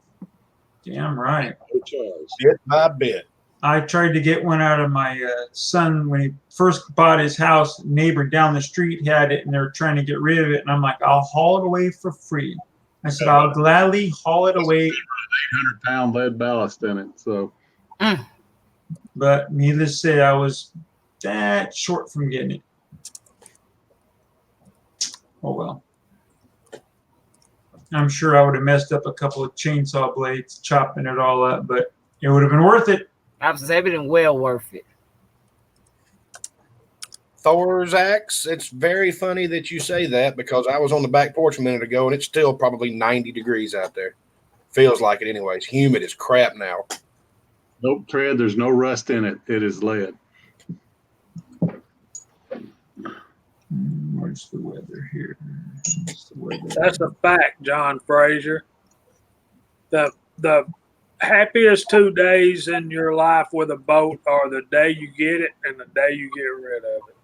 Damn right. No charge. Bit by bit. I tried to get one out of my son when he first bought his house. Neighbor down the street had it, and they were trying to get rid of it. And I'm like, I'll haul it away for free. I said, I'll gladly haul it away. 800-pound lead ballast in it. So, But needless to say, I was that short from getting it. Oh, well. I'm sure I would have messed up a couple of chainsaw blades chopping it all up, but it would have been worth it. I was everything well worth it. Thor's axe. It's very funny that you say that because I was on the back porch a minute ago and it's still probably 90 degrees out there. Feels like it anyways. Humid as crap now. nope, tread. There's no rust in it. It is lead. Where's the weather here? Where's the weather? That's a fact, John Frazier. The happiest 2 days in your life with a boat are the day you get it and the day you get rid of it.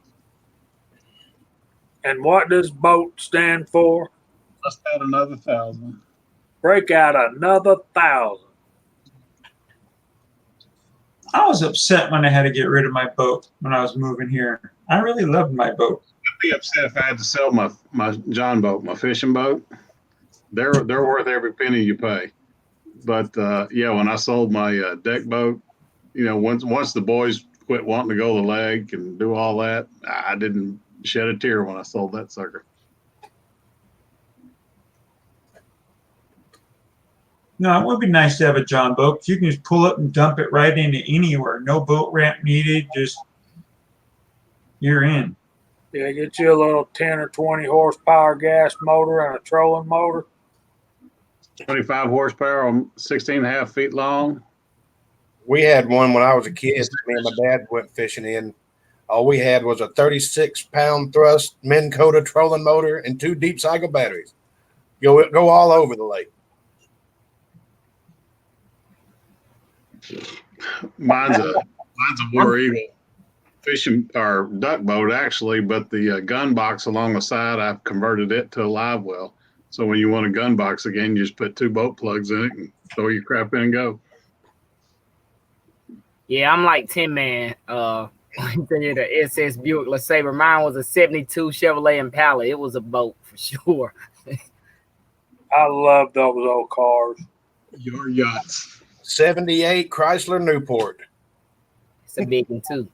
And what does boat stand for? Just add another 1,000. Break out another 1,000. I was upset when I had to get rid of my boat when I was moving here. I really loved my boat. I'd be upset if I had to sell my John boat, my fishing boat. They're worth every penny you pay. But yeah, when I sold my deck boat, you know, once the boys quit wanting to go the leg and do all that, I didn't shed a tear when I sold that sucker. No, it would be nice to have a John boat. You can just pull up and dump it right into anywhere. No boat ramp needed. Just you're in. Yeah, get you a little 10 or 20 horsepower gas motor and a trolling motor. 25 horsepower on 16 and a half feet long. We had one when I was a kid. Me and my dad went fishing in. All we had was a 36-pound thrust Minn Kota trolling motor and 2 deep cycle batteries. Go all over the lake. Mine's a War Eagle. fishing or duck boat actually, but the gun box along the side, I've converted it to a live well. So when you want a gun box again, you just put 2 boat plugs in it and throw your crap in and go. Yeah, I'm like Tin Man. The SS Buick LeSabre. Mine was a '72 Chevrolet Impala. It was a boat for sure. I love those old cars. Your yachts. 78 Chrysler Newport, It's a big one too.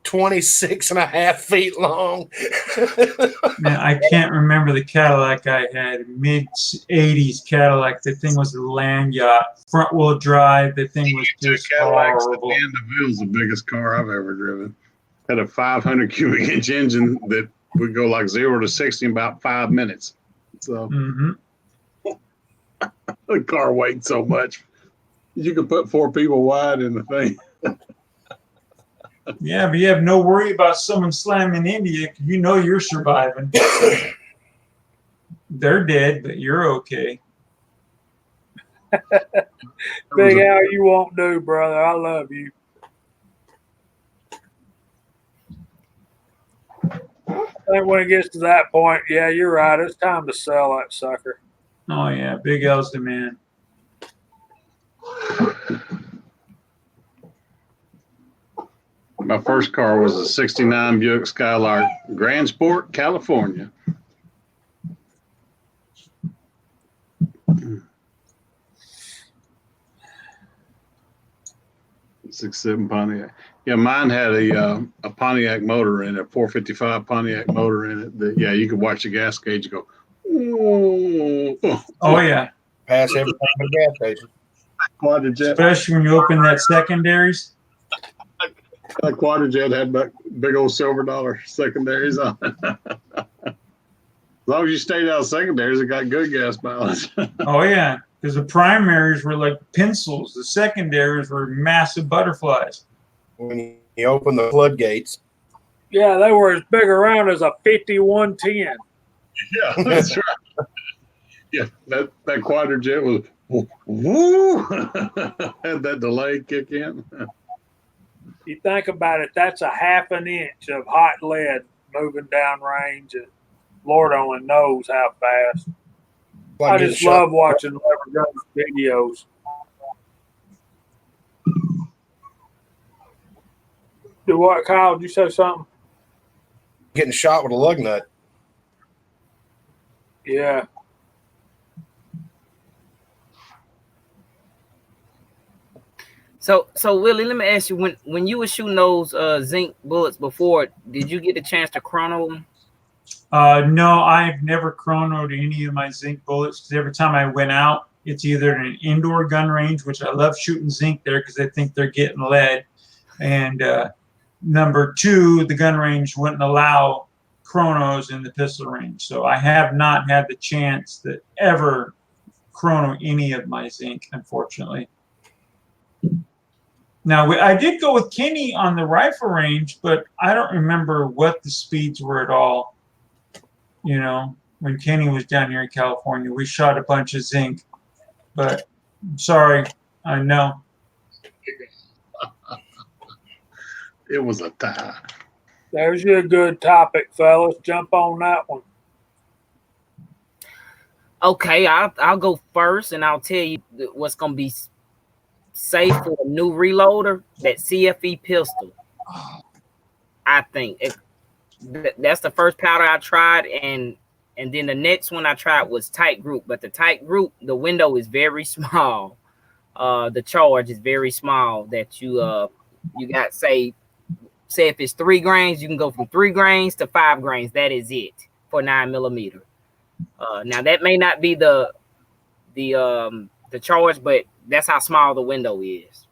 26 and a half feet long. Man, I can't remember the Cadillac I had. Mid '80s Cadillac. The thing was a land yacht, front wheel drive. The thing was just horrible. And DeVille's the biggest car I've ever driven. Had a 500 cubic inch engine that would go like 0 to 60 in about 5 minutes. So the car weighed so much. You could put 4 people wide in the thing. Yeah, but you have no worry about someone slamming into you. You know you're surviving. They're dead, but you're okay. Big Al, you won't do, brother. I love you. I think when it gets to that point, yeah, you're right. It's time to sell that sucker. Oh yeah, Big L's the man. My first car was a '69 Buick Skylark, Grand Sport, California. '67 Pontiac. Yeah, mine had a Pontiac motor in it, 455 Pontiac motor in it. That, yeah, you could watch the gas gauge go. Oh yeah, Pass every time at a gas station. Quadrajet. especially when you open that secondaries. That Quadrajet had that big old silver dollar secondaries on it. As long as you stayed out of secondaries, it got good gas mileage. Oh yeah, because the primaries were like pencils. The secondaries were massive butterflies. When you open the floodgates. Yeah, they were as big around as a 5110. Yeah, that's right. Yeah, that Quadrajet was woo, had that delay kick in. You think about it, that's a half an inch of hot lead moving down range, and Lord only knows how fast. Like I getting just shot. love watching Lever Guns videos. Do what, Kyle? Did you say something? Getting shot with a lug nut. Yeah. So Willie, let me ask you, when you were shooting those zinc bullets before, did you get a chance to chrono them? No, I've never chronoed any of my zinc bullets because every time I went out, it's either in an indoor gun range, which I love shooting zinc there because I think they're getting lead, and number 2, the gun range wouldn't allow chronos in the pistol range. So I have not had the chance to ever chrono any of my zinc, unfortunately. Now, I did go with Kenny on the rifle range, but I don't remember what the speeds were at all. You know, when Kenny was down here in California, we shot a bunch of zinc, but I'm sorry, I know. It was a tie. There's your good topic, fellas. Jump on that one. Okay, I'll go first, and I'll tell you what's gonna be safe for a new reloader. That CFE pistol. I think that's the first powder I tried, and then the next one I tried was Tight Group. But the Tight Group, the window is very small. The charge is very small. That you got say if it's 3 grains, you can go from 3 grains to 5 grains. That is it for 9mm. Now that may not be the charge, but that's how small the window is.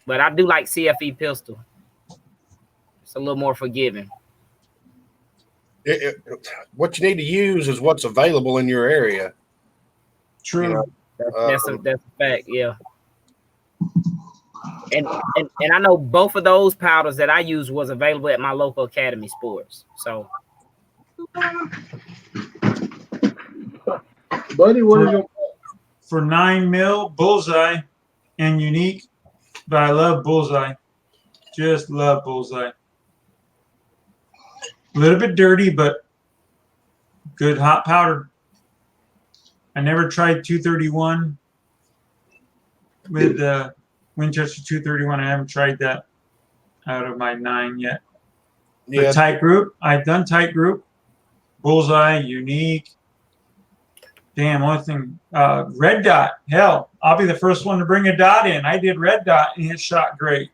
But I do like CFE pistol. It's a little more forgiving. What you need to use is what's available in your area. True. You know, That's a fact, yeah. And I know both of those powders that I used was available at my local Academy Sports. So, Buddy, what are you? For 9mm, Bullseye and Unique, but I love Bullseye. Just love Bullseye. A little bit dirty, but good hot powder. I never tried 231 with Winchester 231. I haven't tried that out of my 9 yet. Yeah, But tight group, I've done tight group. Bullseye, unique. Damn, one thing. Red dot. Hell, I'll be the first one to bring a dot in. I did red dot and it shot great.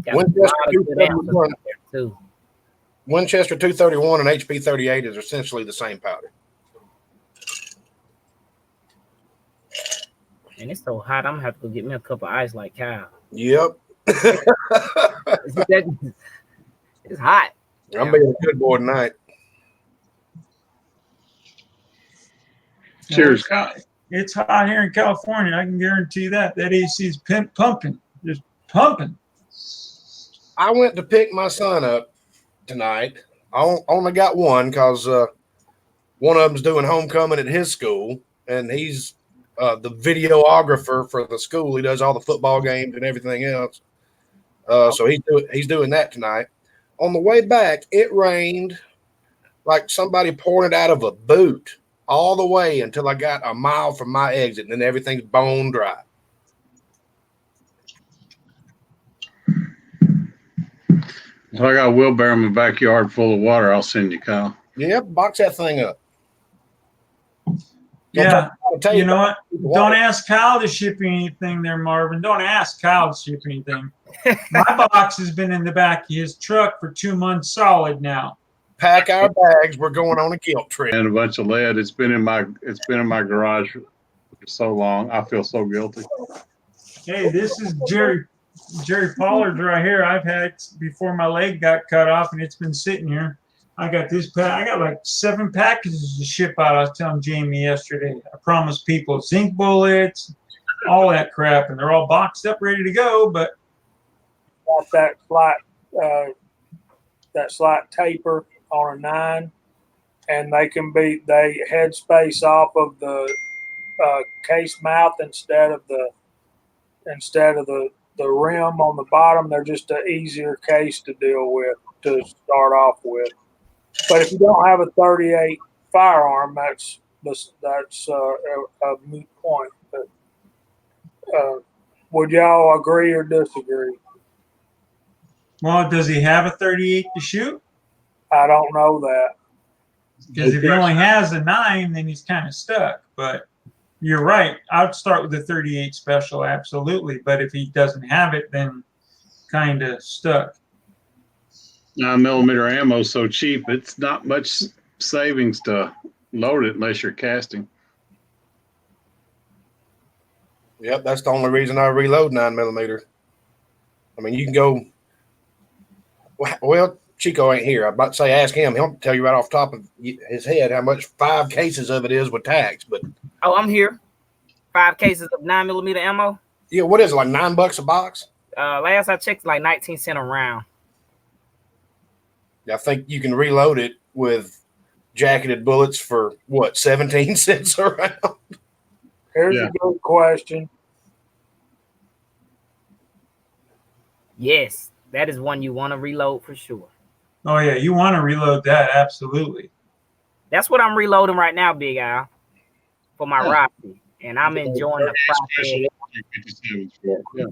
Got Winchester a lot of good 231. answers out there, too. Winchester 231 and HP 38 is essentially the same powder. And it's so hot, I'm gonna have to go get me a cup of ice like Kyle. Yep. It's hot. I'm being a good boy tonight. Cheers. It's hot here in California. I can guarantee that. That AC is pumping. Just pumping. I went to pick my son up tonight. I only got one because one of them's doing homecoming at his school, and he's the videographer for the school. He does all the football games and everything else. So he's doing that tonight. On the way back, it rained like somebody pouring it out of a boot all the way until I got a mile from my exit, and then everything's bone dry. If I got a wheelbarrow in my backyard full of water, I'll send you, Kyle. Yep, box that thing up. Yeah. I'll tell You know what? water. Don't ask Kyle to ship you anything there, Marvin. Don't ask Kyle to ship anything. My box has been in the back of his truck for 2 months solid now. Pack our bags. We're going on a guilt trip. And a bunch of lead. It's been in my garage for so long. I feel so guilty. Hey, this is Jerry Pollard right here. I've had before my leg got cut off, and it's been sitting here. I got this pack. I got like 7 packages to ship out. I was telling Jamie yesterday. I promised people zinc bullets, all that crap, and they're all boxed up, ready to go. But Got that slight taper on a 9, and they head space off of the case mouth instead of the rim on the bottom. They're just an easier case to deal with to start off with. But if you don't have a 38 firearm, that's a moot point. But, would y'all agree or disagree? well, does he have a 38 to shoot? I don't know that. Because if he only has a 9, then he's kind of stuck. But you're right. I'd start with the 38 special, absolutely. But if he doesn't have it, then kind of stuck. 9mm ammo is so cheap. It's not much savings to load it unless you're casting. Yep, that's the only reason I reload 9mm. I mean, you can go. Well, Chico ain't here. I'm about to say ask him. He'll tell you right off the top of his head how much 5 cases of it is with tax. But Oh, I'm here. 5 cases of 9mm ammo. yeah, what is it, like $9 a box? Last I checked, like 19 cents a round. I think you can reload it with jacketed bullets for what, 17 cents a round? Here's Yeah. a good question. Yes, that is one you want to reload for sure. Oh, yeah. You want to reload that. Absolutely. That's what I'm reloading right now, Big Al, for my Yeah. Rocky. And I'm enjoying the process. Yeah.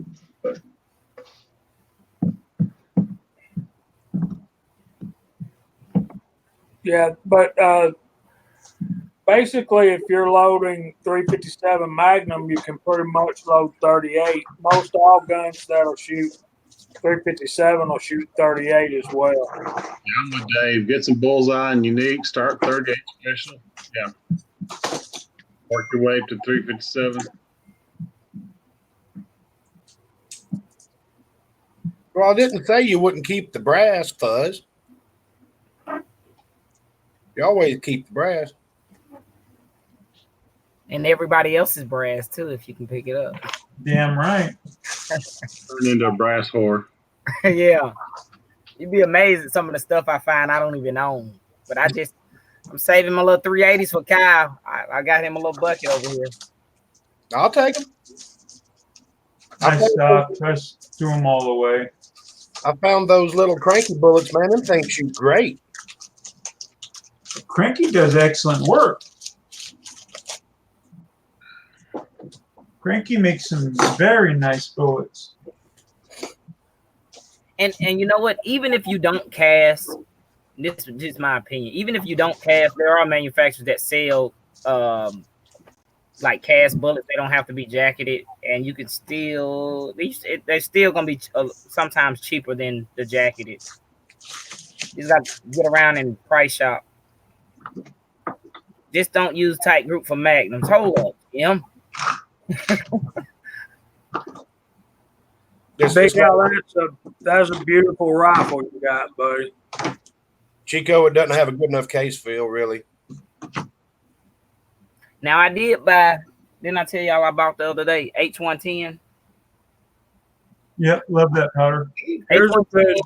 Yeah, but basically, if you're loading 357 Magnum, you can pretty much load 38. Most all guns that'll shoot 357 will shoot 38 as well. Yeah, I'm with Dave. Get some bullseye and unique. Start 38 special. Yeah. Work your way to 357. Well, I didn't say you wouldn't keep the brass, Fuzz. You always keep the brass. And everybody else's brass, too, if you can pick it up. Damn right. Turn into a brass whore. Yeah. You'd be amazed at some of the stuff I find I don't even own. But I'm saving my little 380s for Kyle. I got him a little bucket over here. I'll take them. I stopped. I threw them all away. I found those little cranky bullets, man. Them things shoot great. Cranky does excellent work. Cranky makes some very nice bullets. And you know what? Even if you don't cast, this is just my opinion. Even if you don't cast, there are manufacturers that sell like cast bullets. They don't have to be jacketed, and you can still they're still gonna be sometimes cheaper than the jacketed. You just got to get around and price shop. Just don't use tight group for magnums. Hold up, Em. Big Al, that's a beautiful rifle you got, buddy. Chico, it doesn't have a good enough case feel, really. Now I did buy. Didn't I tell y'all I bought the other day? H110. Yep, love that powder. Here's a good.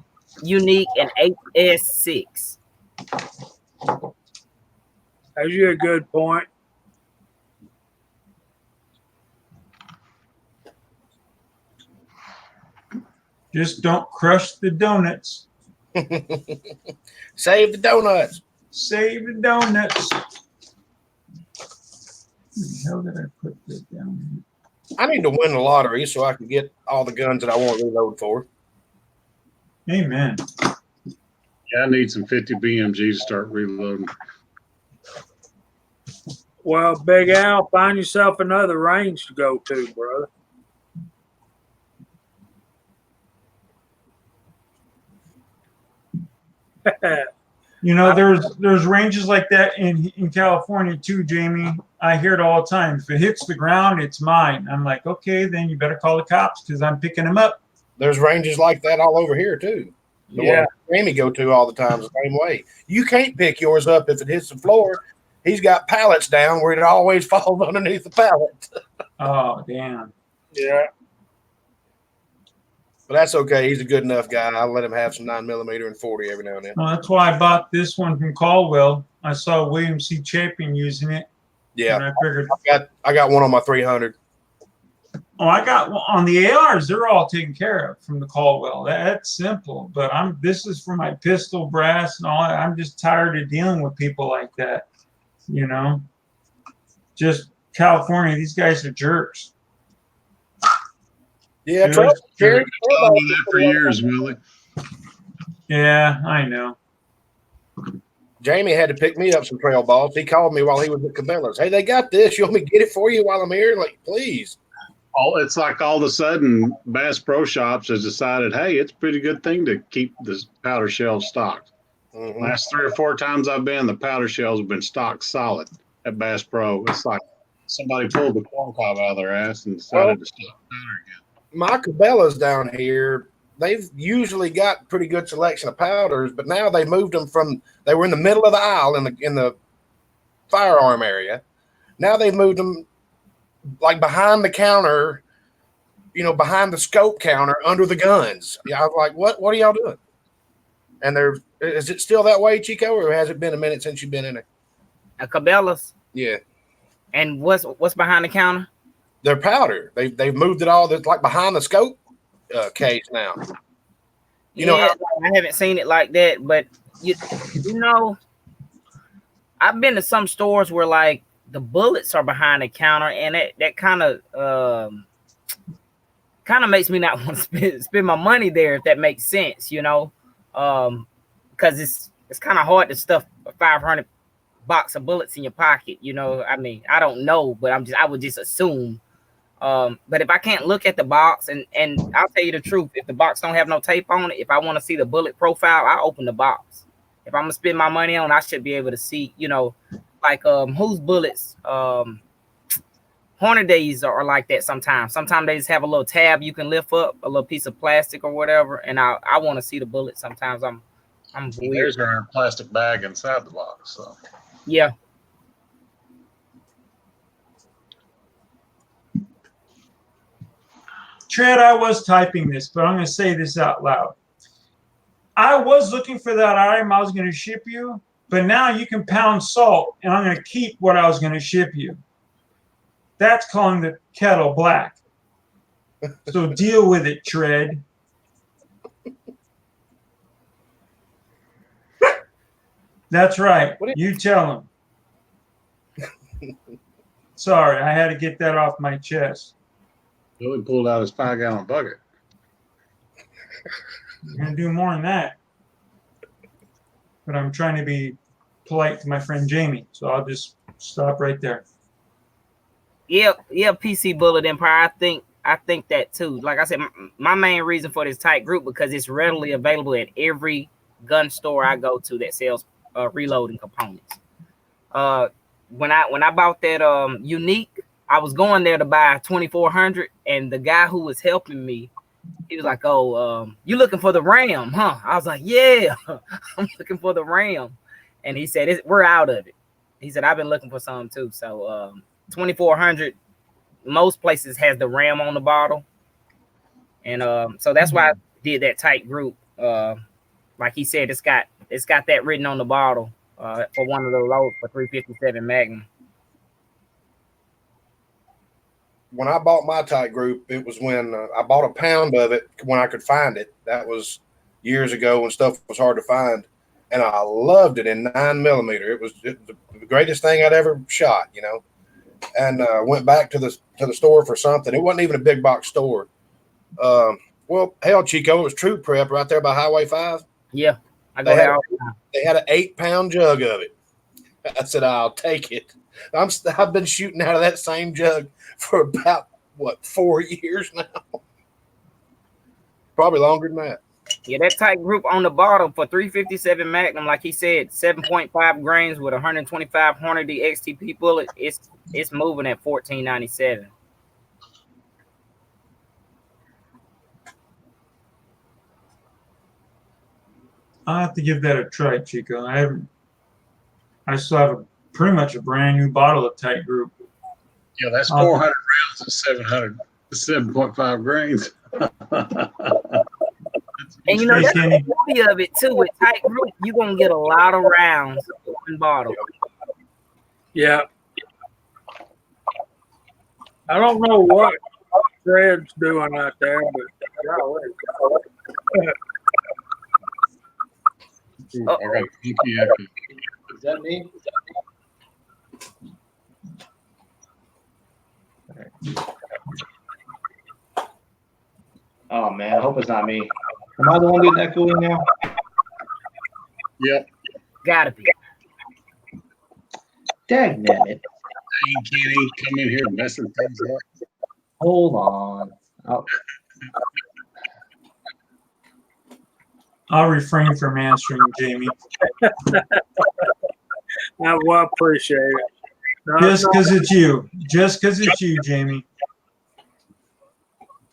Unique and HS6. That's you a good point. Just don't crush the donuts. Save the donuts. Save the donuts. Where the hell did I put this down? I need to win the lottery so I can get all the guns that I want to reload for. Amen. Yeah, I need some 50 BMGs to start reloading. Well, Big Al, find yourself another range to go to, brother. You know, there's ranges like that in California too, Jamie. I hear it all the time. If it hits the ground, it's mine. I'm like, okay, then you better call the cops because I'm picking them up. There's ranges like that all over here too. The one Jamie go to all the time is the same way. You can't pick yours up if it hits the floor. He's got pallets down where it always falls underneath the pallet. Oh, damn. Yeah. But that's okay. He's a good enough guy. I'll let him have some 9mm and 40 every now and then. Well, that's why I bought this one from Caldwell. I saw William C. Champion using it. Yeah. And I figured, I got one on my 300. oh, I got one on the ARs. They're all taken care of from the Caldwell. That's simple. But this is for my pistol brass and all that. I'm just tired of dealing with people like that. You know, just California. These guys are jerks. Yeah, Just Trump, jerks. I've done that for years, Willie. Yeah, I know. Jamie had to pick me up some trail balls. He called me while he was at Cabela's. Hey, they got this. You want me to get it for you while I'm here? Like, please. It's like all of a sudden Bass Pro Shops has decided, hey, it's a pretty good thing to keep the powder shells stocked. Mm-hmm. Last 3 or 4 times I've been, the powder shells have been stocked solid at Bass Pro. It's like somebody pulled the corn cob out of their ass and decided to stock powder again. My Cabela's down here, they've usually got pretty good selection of powders, but now they moved them from, they were in the middle of the aisle in the firearm area. Now they've moved them like behind the counter, you know, behind the scope counter under the guns. Yeah, I was like, what are y'all doing? And is it still that way, Chico, or has it been a minute since you've been in it? Cabela's. Yeah. And what's behind the counter? They're powder. They've moved it all. That's like behind the scope case now. You know, I haven't seen it like that, but you know, I've been to some stores where like the bullets are behind the counter, and that kind of makes me not want to spend my money there, if that makes sense, you know, because it's kind of hard to stuff a 500 box of bullets in your pocket, you know. I mean, I don't know, but I would just assume. But if I can't look at the box, and I'll tell you the truth, if the box don't have no tape on it, if I want to see the bullet profile, I open the box. If I'm gonna spend my money on, I should be able to see, you know, like whose bullets. Hornady's are like that sometimes. Sometimes they just have a little tab you can lift up, a little piece of plastic or whatever, and I want to see the bullet. Sometimes I'm weird. There's our plastic bag inside the box. So Yeah. Chad, I was typing this, but I'm going to say this out loud. I was looking for that item I was going to ship you, but now you can pound salt, and I'm going to keep what I was going to ship you. That's calling the kettle black. So deal with it, Tread. That's right. You tell him. Sorry, I had to get that off my chest. Billy pulled out his 5-gallon bucket. I'm going to do more than that. But I'm trying to be polite to my friend Jamie, so I'll just stop right there. Yeah, PC Bullet Empire. I think that too. Like I said, my main reason for this tight group because it's readily available at every gun store I go to that sells reloading components. When I bought that Unique, I was going there to buy 2400, and the guy who was helping me, he was like, "Oh, you looking for the Ram, huh?" I was like, "Yeah, I'm looking for the Ram," and he said, "We're out of it." He said, "I've been looking for some too." So 2400, most places has the Ram on the bottle, and so that's why I did that tight group. Like he said, it's got that written on the bottle for one of the loads for 357 Magnum. When I bought my tight group, it was when I bought a pound of it when I could find it. That was years ago when stuff was hard to find, and I loved it in 9mm. It was the greatest thing I'd ever shot, you know. And went back to the store for something. It wasn't even a big box store. Well, hell, Chico, it was Troop Prep right there by Highway 5. Yeah, I go there. They had an 8-pound jug of it. I said, "I'll take it." I've been shooting out of that same jug for about 4 years now. Probably longer than that. Yeah, that tight group on the bottom for 357 Magnum, like he said, 7.5 grains with 125 Hornady XTP bullet. It's moving at $14.97. I'll have to give that a try, Chico. I still have pretty much a brand new bottle of tight group. Yeah, that's 400 rounds of 7.5 grains. And you know, that's the beauty of it too. With tight group, you're gonna get a lot of rounds in one bottle. Yeah. I don't know what Fred's doing out there, but I got pinky after. Is that me? Oh man, I hope it's not me. Am I the one getting echoing now? Yep. Gotta be. Dang it. Hey, Kenny, come in here messing things up. Hold on. Oh, I'll refrain from answering, Jamie. I will appreciate it. No, Just because it's you. Just because it's you, Jamie.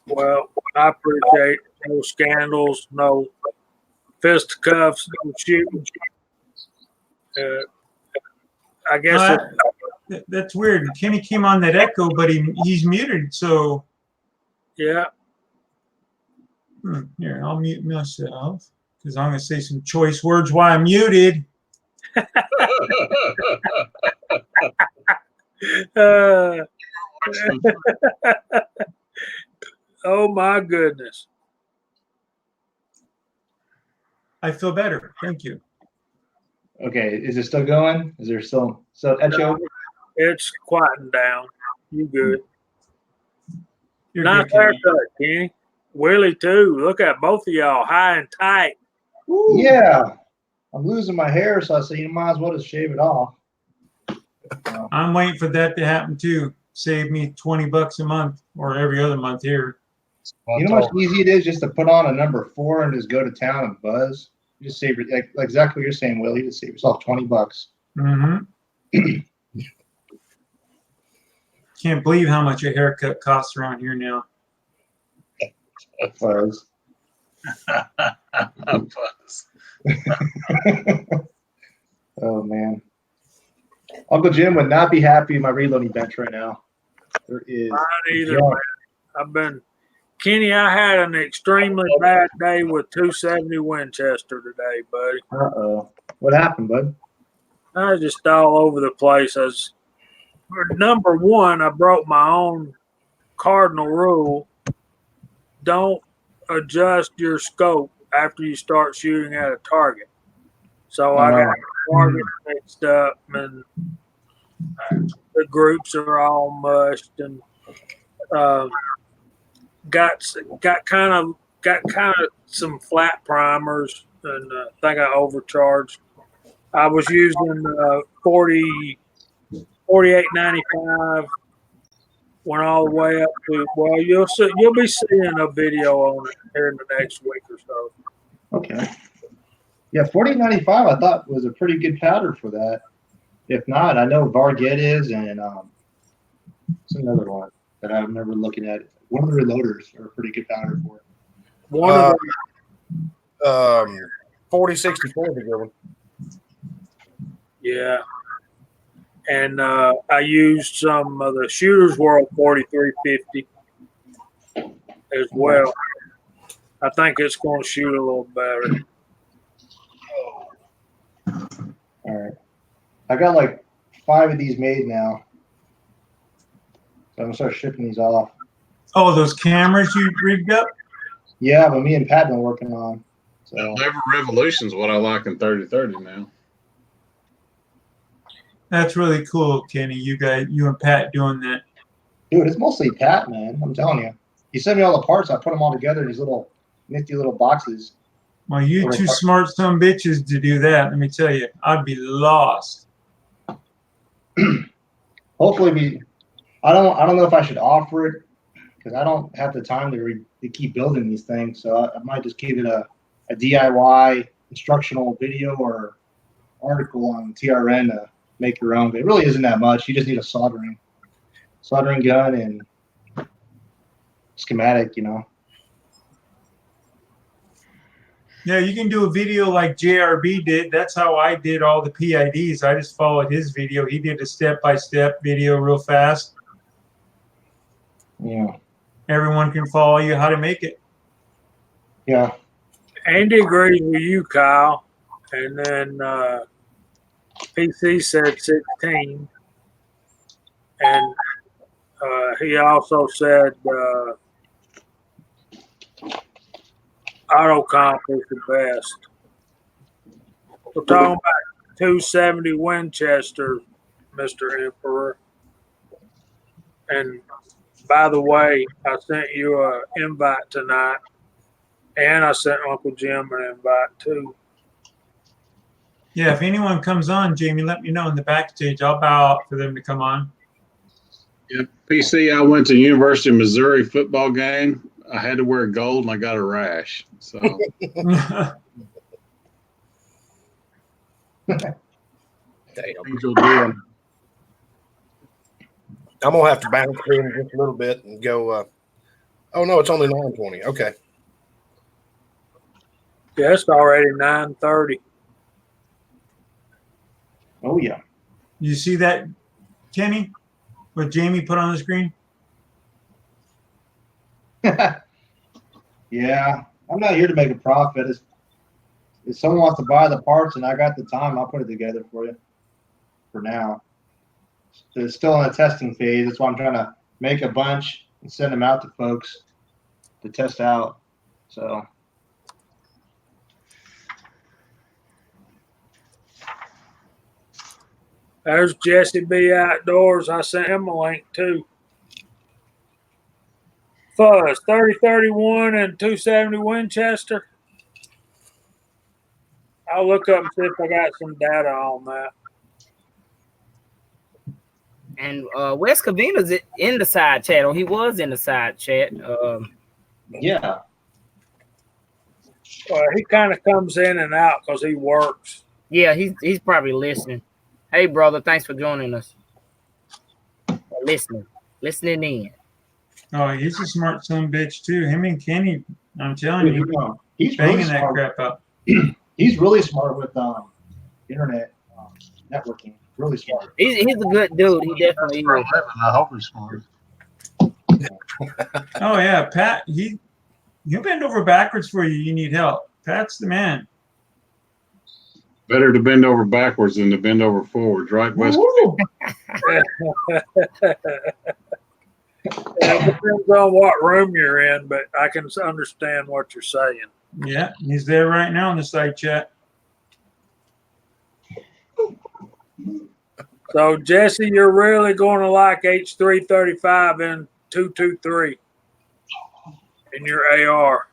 well, I appreciate no scandals, no fisticuffs, no shooting. I guess That's weird. Kenny came on that echo, but he's muted. So yeah. Here, I'll mute myself because I'm going to say some choice words while I'm muted. Oh my goodness. I feel better. Thank you. okay. Is it still going? Is there still echo? It's quieting down. You good. You're Nice good, Kenny. haircut, Kenny. Willie too. Look at both of y'all, high and tight. Yeah. I'm losing my hair, so I said, you might as well just shave it off. I'm waiting for that to happen too. Save me $20 a month or every other month here. You know how much easy it is just to put on a number 4 and just go to town and buzz? You just save like exactly what you're saying, Will. You just save yourself $20. Mm-hmm. Can't believe how much a haircut costs around here now. Buzz. Buzz. Oh man. Uncle Jim would not be happy with my reloading bench right now. There is Not either, man. I've been Kenny, I had an extremely bad day with 270 Winchester today, buddy. Uh-oh. What happened, bud? I was just all over the place. Number one, I broke my own cardinal rule don't adjust your scope after you start shooting at a target. So I got target mixed up, and the groups are all mushed, and got kind of some flat primers, and I think I overcharged. I was using 48.95. Went all the way up to, well, you'll be seeing a video on it here in the next week or so. Okay. Yeah, 4095 I thought was a pretty good powder for that. If not, I know Varget is, and it's another one that I remember looking at. One of the reloaders are a pretty good powder for it. One of them, 4064 is a good one. yeah. And I used some of the Shooter's World 4350 as well. I think it's going to shoot a little better. All right. I got like 5 of these made now. So I'm going to start shipping these off. Oh, those cameras you rigged up? Yeah, but me and Pat been working on. So Lever Revolution's what I like in 30-30 now. That's really cool, Kenny. You and Pat doing that. dude, it's mostly Pat, man. I'm telling you. He sent me all the parts. I put them all together in these little nifty little boxes. Well, you two smart some bitches to do that. Let me tell you, I'd be lost. Hopefully, I don't know if I should offer it because I don't have the time to keep building these things. So I might just give it a DIY instructional video or article on TRN to make your own. But it really isn't that much. You just need a soldering gun and schematic, you know. Yeah, you can do a video like JRB did. That's how I did all the PIDs. I just followed his video. He did a step-by-step video real fast. Yeah. Everyone can follow you how to make it. Yeah. Andy agrees with you, Kyle. And then PC said 16. And he also said AutoComp is the best. We're talking about 270 Winchester, Mr. Emperor. And by the way, I sent you an invite tonight, and I sent Uncle Jim an invite too. Yeah, if anyone comes on, Jamie, let me know in the backstage. I'll bow out for them to come on. Yeah, PC, I went to University of Missouri football game. I had to wear gold and I got a rash. So Damn. things will do. I'm gonna have to bounce in just a little bit and go. Oh no, it's only 9:20. Okay. Yeah, it's already 9:30. Oh yeah. You see that, Kenny? What Jamie put on the screen? Yeah, I'm not here to make a profit. If someone wants to buy the parts and I got the time, I'll put it together for you. For now, so it's still in a testing phase. That's why I'm trying to make a bunch and send them out to folks to test out. So. There's Jesse B Outdoors. I sent him a link too. Fuzz 3031 and 270 Winchester. I'll look up and see if I got some data on that. And Wes Covina's in the side chat, or he was in the side chat. Yeah. He kind of comes in and out because he works. Yeah, he's probably listening. Hey, brother, thanks for joining us. Listening in. Oh, he's a smart son bitch too. Him and Kenny, I'm telling you, he's banging really that smart. crap up. He's really smart with internet networking. Really smart. He's a good dude. He definitely is. I hope he's smart. Oh yeah, Pat. You bend over backwards for you. You need help. Pat's the man. Better to bend over backwards than to bend over forwards, right, Wes? Woo! It depends on what room you're in, but I can understand what you're saying. Yeah, he's there right now in the side chat. So, Jesse, you're really going to like H335 and 223 in your AR.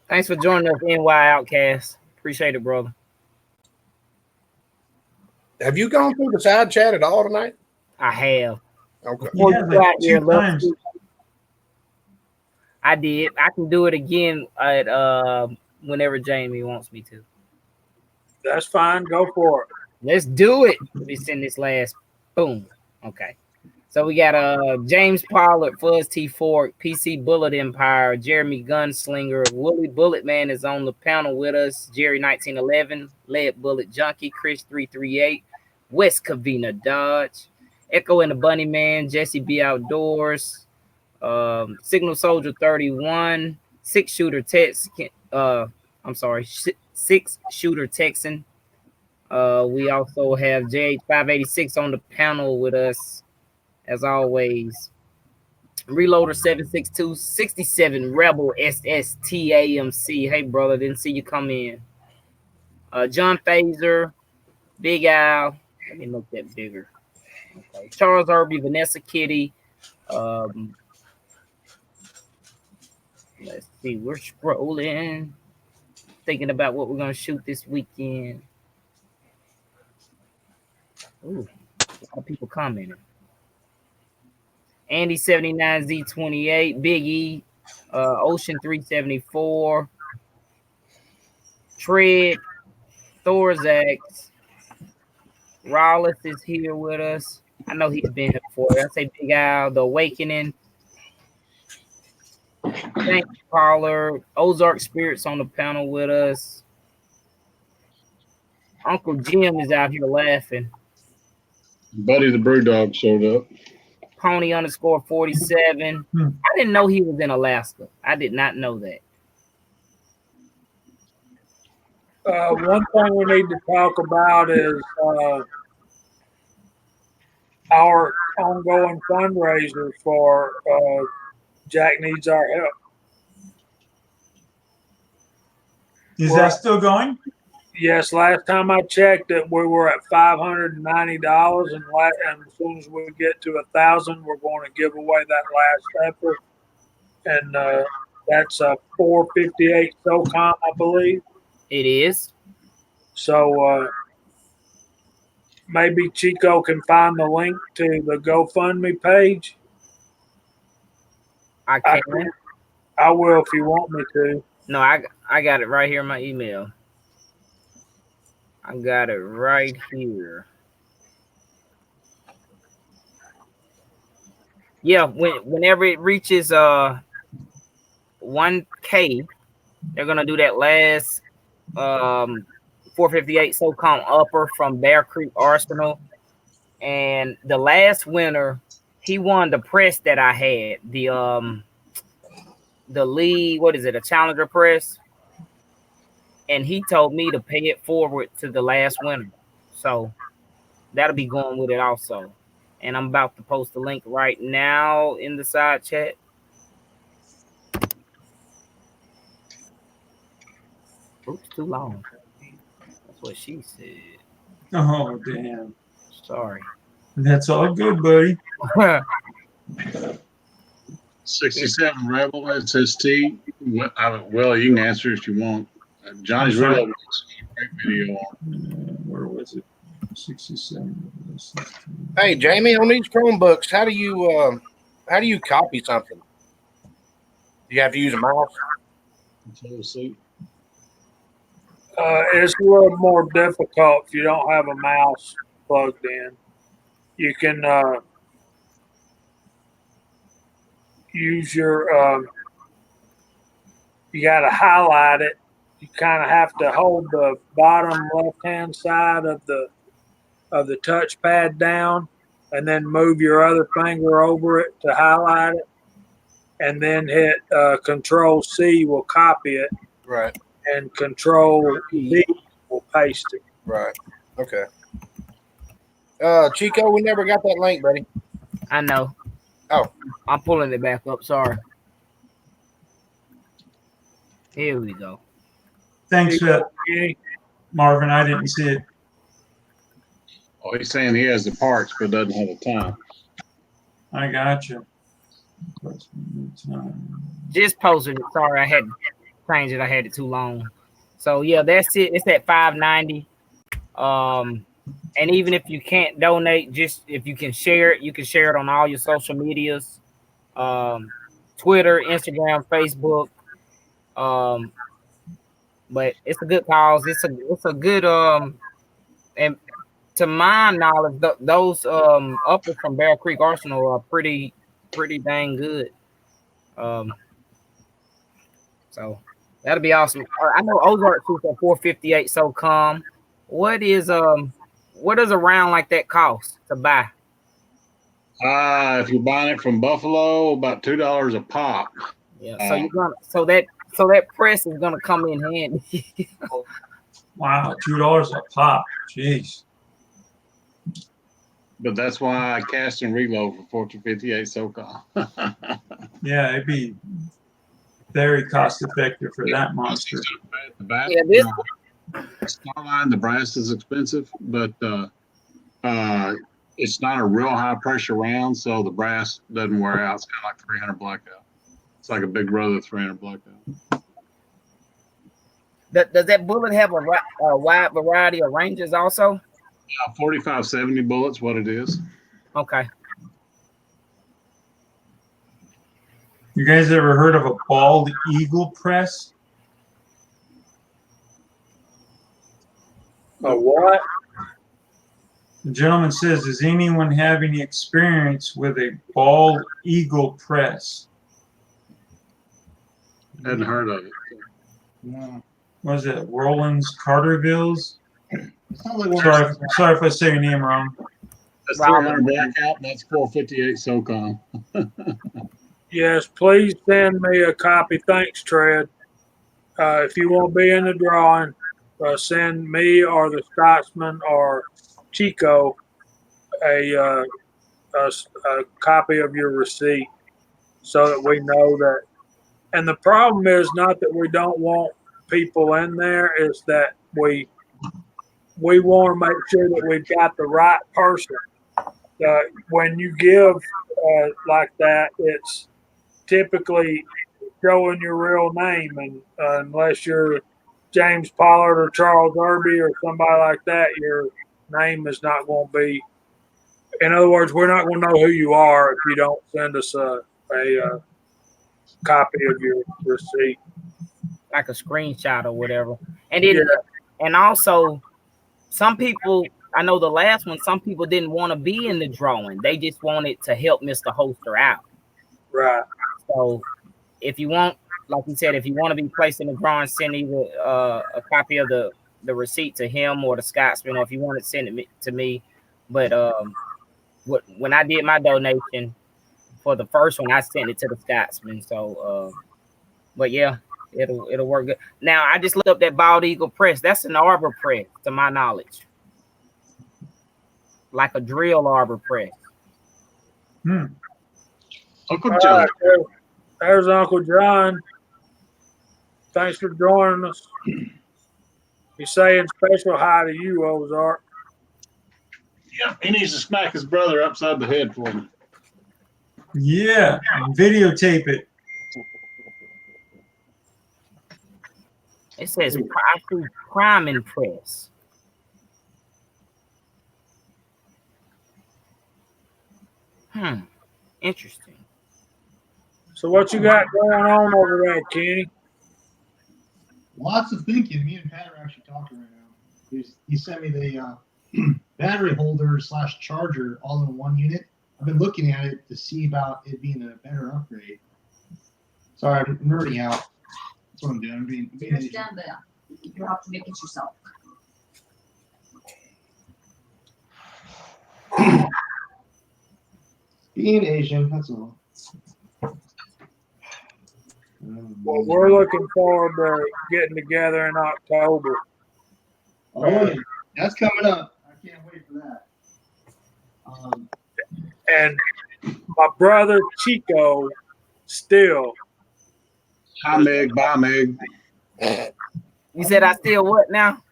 Thanks for joining us, NY Outcast. Appreciate it, brother. Have you gone through the side chat at all tonight? I have. Okay. Before Yeah, you like got here, 2 let's times. see. I did. I can do it again at whenever Jamie wants me to. That's fine. Go for it. Let's do it. Let me send this last. Boom. Okay. So we got James Pollard, Fuzz T Fork, PC Bullet Empire, Jeremy Gunslinger, Wooly Bullet Man is on the panel with us, Jerry 1911, Lead Bullet Junkie, Chris 338, West Covina Dodge, Echo and the Bunny Man, Jesse B Outdoors, Signal Soldier 31, Six Shooter Texan. Six Shooter Texan. We also have J586 on the panel with us, as always. Reloader 762 67 Rebel SSTAMC. Hey, brother, didn't see you come in. John Phaser, Big Al. Let me make that bigger. Okay. Charles Irby, Vanessa Kitty. Let's see, we're scrolling, thinking about what we're gonna shoot this weekend. Ooh, a lot of people commenting. Andy 79Z28, Big E, Ocean 374, Tread, Thorzax, Rollis is here with us. I know he's been here before. I say Big Al, The Awakening, Thanks, Pollard, Ozark Spirits on the panel with us. Uncle Jim is out here laughing. Buddy the Brewdog showed up. Pony _ 47. I didn't know he was in Alaska. I did not know that. One thing we need to talk about is our ongoing fundraiser for Jack Needs Our Help. Is that still going? Yes, last time I checked it, we were at $590, and as soon as we get to 1,000, we're going to give away that last effort, and that's a 458 SOCOM, I believe. It is. So maybe Chico can find the link to the GoFundMe page. I can. I will if you want me to. No, I got it right here in my email. I got it right here. Yeah, whenever it reaches 1K, they're gonna do that last 458 SOCOM upper from Bear Creek Arsenal. And the last winner, he won the press that I had. The lead, what is it, a Challenger press? And he told me to pay it forward to the last winner. So that'll be going with it also. And I'm about to post the link right now in the side chat. Oops, too long. That's what she said. Oh, damn. Sorry. That's all good, buddy. 67 Rebel SST. Well, you can answer if you want. Johnny's really a great video on. Where was it? 67. Hey, Jamie, on these Chromebooks, how do you copy something? Do you have to use a mouse? It's a little more difficult if you don't have a mouse plugged in. You can use your you got to highlight it. You kind of have to hold the bottom left-hand side of the touchpad down, and then move your other finger over it to highlight it, and then hit Control C will copy it, Right. and Control V will paste it. Right. Okay. Chico, we never got that link, buddy. I know. Oh. I'm pulling it back up. Sorry. Here we go. Thanks for that, Kenny. Marvin. I didn't see it. Oh, he's saying he has the parts, but doesn't have the time. I got you. Just posted it. Sorry, I had to change it. I had it too long. So yeah, that's it. It's at $5.90. And even if you can't donate, just if you can share it, you can share it on all your social medias, Twitter, Instagram, Facebook. But it's a good cause. It's a good and to my knowledge, those uppers from Bear Creek Arsenal are pretty dang good. So that'll be awesome. I know Ozark shoots at 458 SOCOM. What does a round like that cost to buy? If you're buying it from Buffalo, about $2 a pop. Yeah. So you're gonna so that press is gonna come in handy. Wow, $2 a pop. Jeez. But that's why I cast and reload for 458 SOCOM. Yeah, it'd be very cost effective for that monster. Yeah, this Starline, the brass is expensive, but it's not a real high pressure round, so the brass doesn't wear out. It's kind of like 300 blackout. It's like a big brother 300 blackout. does that bullet have a wide variety of ranges also? 4570 bullets, what it is. Okay. You guys ever heard of a bald eagle press? A what? The gentleman says, does anyone have any experience with a bald eagle press? Hadn't heard of it. No. Was it Roland's Carterville's? It sounds like one Sorry if I say your name wrong. That's 300 blackout, and that's 458 SOCOM. Yes, please send me a copy. Thanks, Tread. If you want to be in the drawing, send me or the Scotsman or Chico a copy of your receipt so that we know that. And the problem is not that we don't want people in there, is that we want to make sure that we've got the right person. When you give like that, it's typically showing your real name, and unless you're James Pollard or Charles Irby or somebody like that, your name is not going to be. In other words, we're not going to know who you are if you don't send us a copy of your receipt, Like a screenshot or whatever. And it and also some people, I know the last one, some people didn't want to be in the drawing. They just wanted to help Mr. Holster out. right? So if you want, like you said, if you want to be placed in the drawing, send either a copy of the receipt to him or the Scotsman, or if you want to send it to me. But when I did my donation for the first one, I sent it to the Scotsman. So, but yeah, it'll work good. Now I just looked up that bald eagle press. That's an arbor press, to my knowledge, like a drill arbor press. Uncle All Joe. right, there's Uncle John. Thanks for joining us. He's saying special hi to you, Ozark. Yeah, he needs to smack his brother upside the head for me. Yeah, and videotape it. It says priming press. Interesting. So what you got going on over there, Kenny? Lots of thinking. Me and Pat are actually talking right now. He sent me the battery holder / charger all in one unit. I've been looking at it to see about it being a better upgrade. Sorry, I'm nerding out. That's what I'm doing. I'm being Understand that. You have to make it yourself. being Asian. That's all. Well, we're looking forward to getting together in October. Oh, yeah. That's coming up. I can't wait for that. And my brother Chico still Hi, Meg. Bye, Meg. You said I still what now?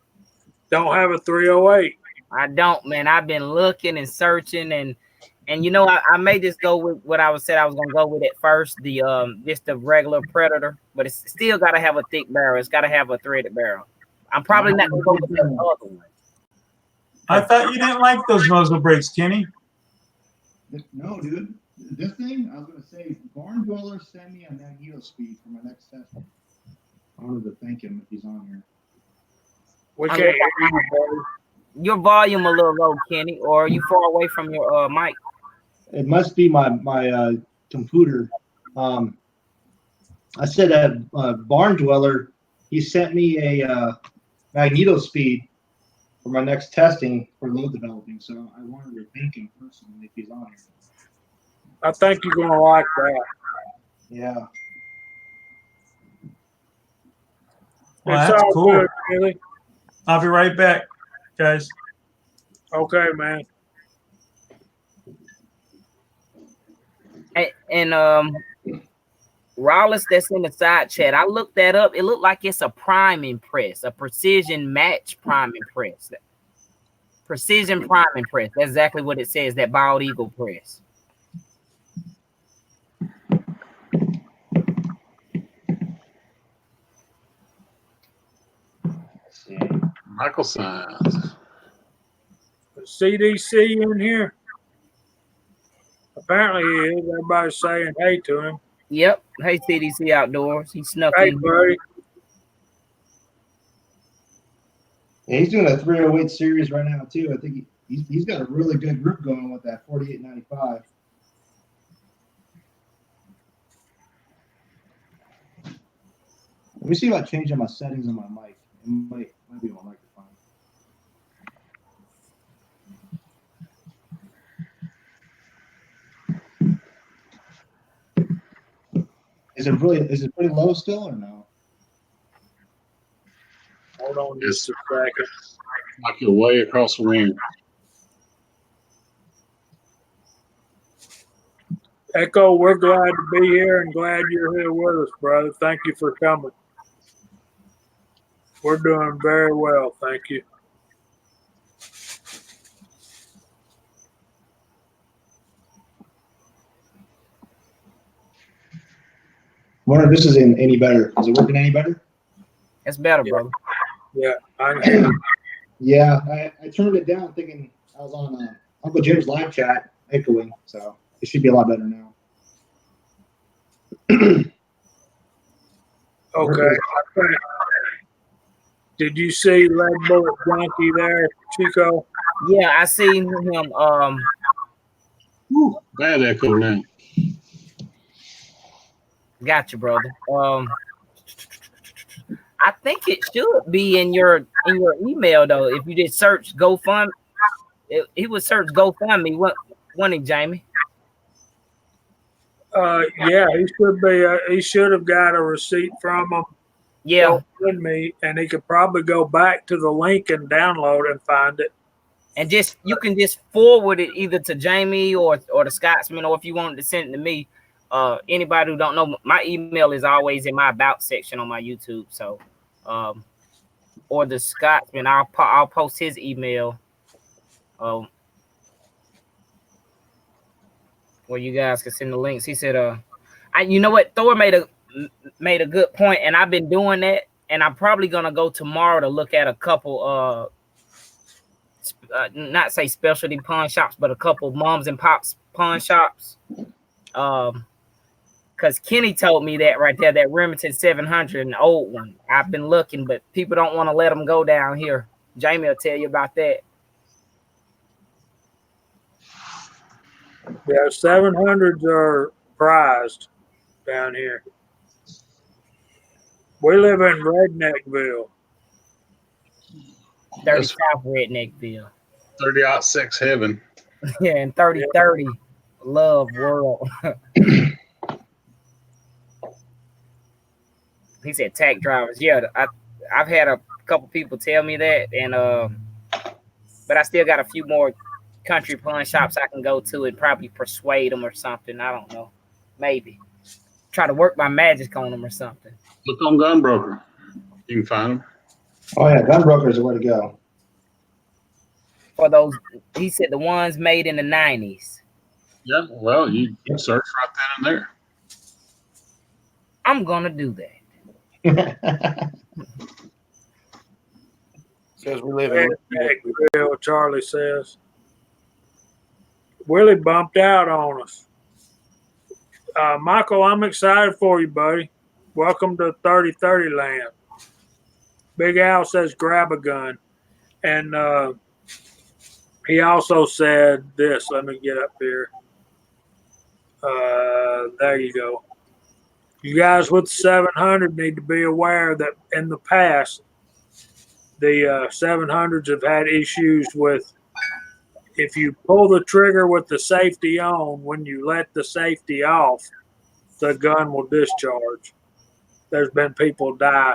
don't have a 308. I don't, man. I've been looking and searching, and you know, I may just go with what I was gonna go with at first, the just the regular Predator, but it's still got to have a thick barrel. It's got to have a threaded barrel. I'm probably not gonna go with the other one. I thought you didn't like those muzzle brakes, Kenny. No, dude. This thing, I was going to say, Barn Dweller sent me a Magneto speed for my next test. I wanted to thank him if he's on here. We can't hear you, buddy. Your volume a little low, Kenny, or are you far away from your mic? It must be my computer. I said that Barn Dweller, he sent me a Magneto speed for my next testing for load developing. So I wanted to thank him personally if he's on here. I think you're gonna like that. Yeah. Well, It's that's all cool. good, really. I'll be right back, guys. Okay, man. And Rollis, that's in the side chat. I looked that up. It looked like it's a priming press, a precision match priming press. Precision priming press. That's exactly what it says. That bald eagle press. Let's see. Michael Signs. CDC in here. Apparently he is. Everybody's saying hey to him. Yep. Hey, CDC Outdoors. He snuck Hey, in. buddy. Yeah, he's doing a 308 series right now too. I think he's got a really good group going with that 4895. Let me see about changing my settings on my mic. It might be my microphone. Is it pretty low still or no? Hold on Yes. just a second. Like you're way across the room. Echo, we're glad to be here and glad you're here with us, brother. Thank you for coming. We're doing very well, thank you. Wonder if this is any better. Is it working any better? That's better, Yeah. brother. Yeah, I can. Yeah, I turned it down thinking I was on Uncle Jim's live chat echoing, so it should be a lot better now. Okay. Did you see Lead Bullet Junkie there, Chico? Yeah, I seen him. Whew, bad echo now. Got you, brother. I think it should be in your email though. If you just search GoFund, he would search GoFundMe. Wasn't he, Jamie? Yeah, he should be. He should have got a receipt from him. Yeah, With me, and he could probably go back to the link and download and find it. and just you can just forward it either to Jamie or the Scotsman, or if you wanted to send it to me. Anybody who don't know, my email is always in my about section on my YouTube. So, or the Scotsman, I'll post his email. Where you guys can send the links. He said, you know what? Thor made a good point, and I've been doing that, and I'm probably gonna go tomorrow to look at a couple not say specialty pawn shops, but a couple moms and pops pawn shops. Because Kenny told me that right there, that Remington 700, an old one. I've been looking, but people don't want to let them go down here. Jamie will tell you about that. Yeah, 700s are prized down here. We live in Redneckville. 30 South Redneckville. 30-06 heaven. Yeah, and 3030 Love World. He said tack drivers. Yeah, I've had a couple people tell me that, and but I still got a few more country pawn shops I can go to and probably persuade them or something. I don't know. Maybe try to work my magic on them or something. Look on Gunbroker. You can find them. Oh yeah, Gunbroker is the way to go. For those, he said the ones made in the 90s. Yeah, well, you can search right then and there. I'm gonna do that. Says we live in. Real, Charlie says. Willie bumped out on us. Michael, I'm excited for you, buddy. Welcome to 30-30 land. Big Al says grab a gun. And he also said this. Let me get up here. There you go. You guys with 700 need to be aware that in the past, the 700s have had issues with if you pull the trigger with the safety on, when you let the safety off, the gun will discharge. There's been people die.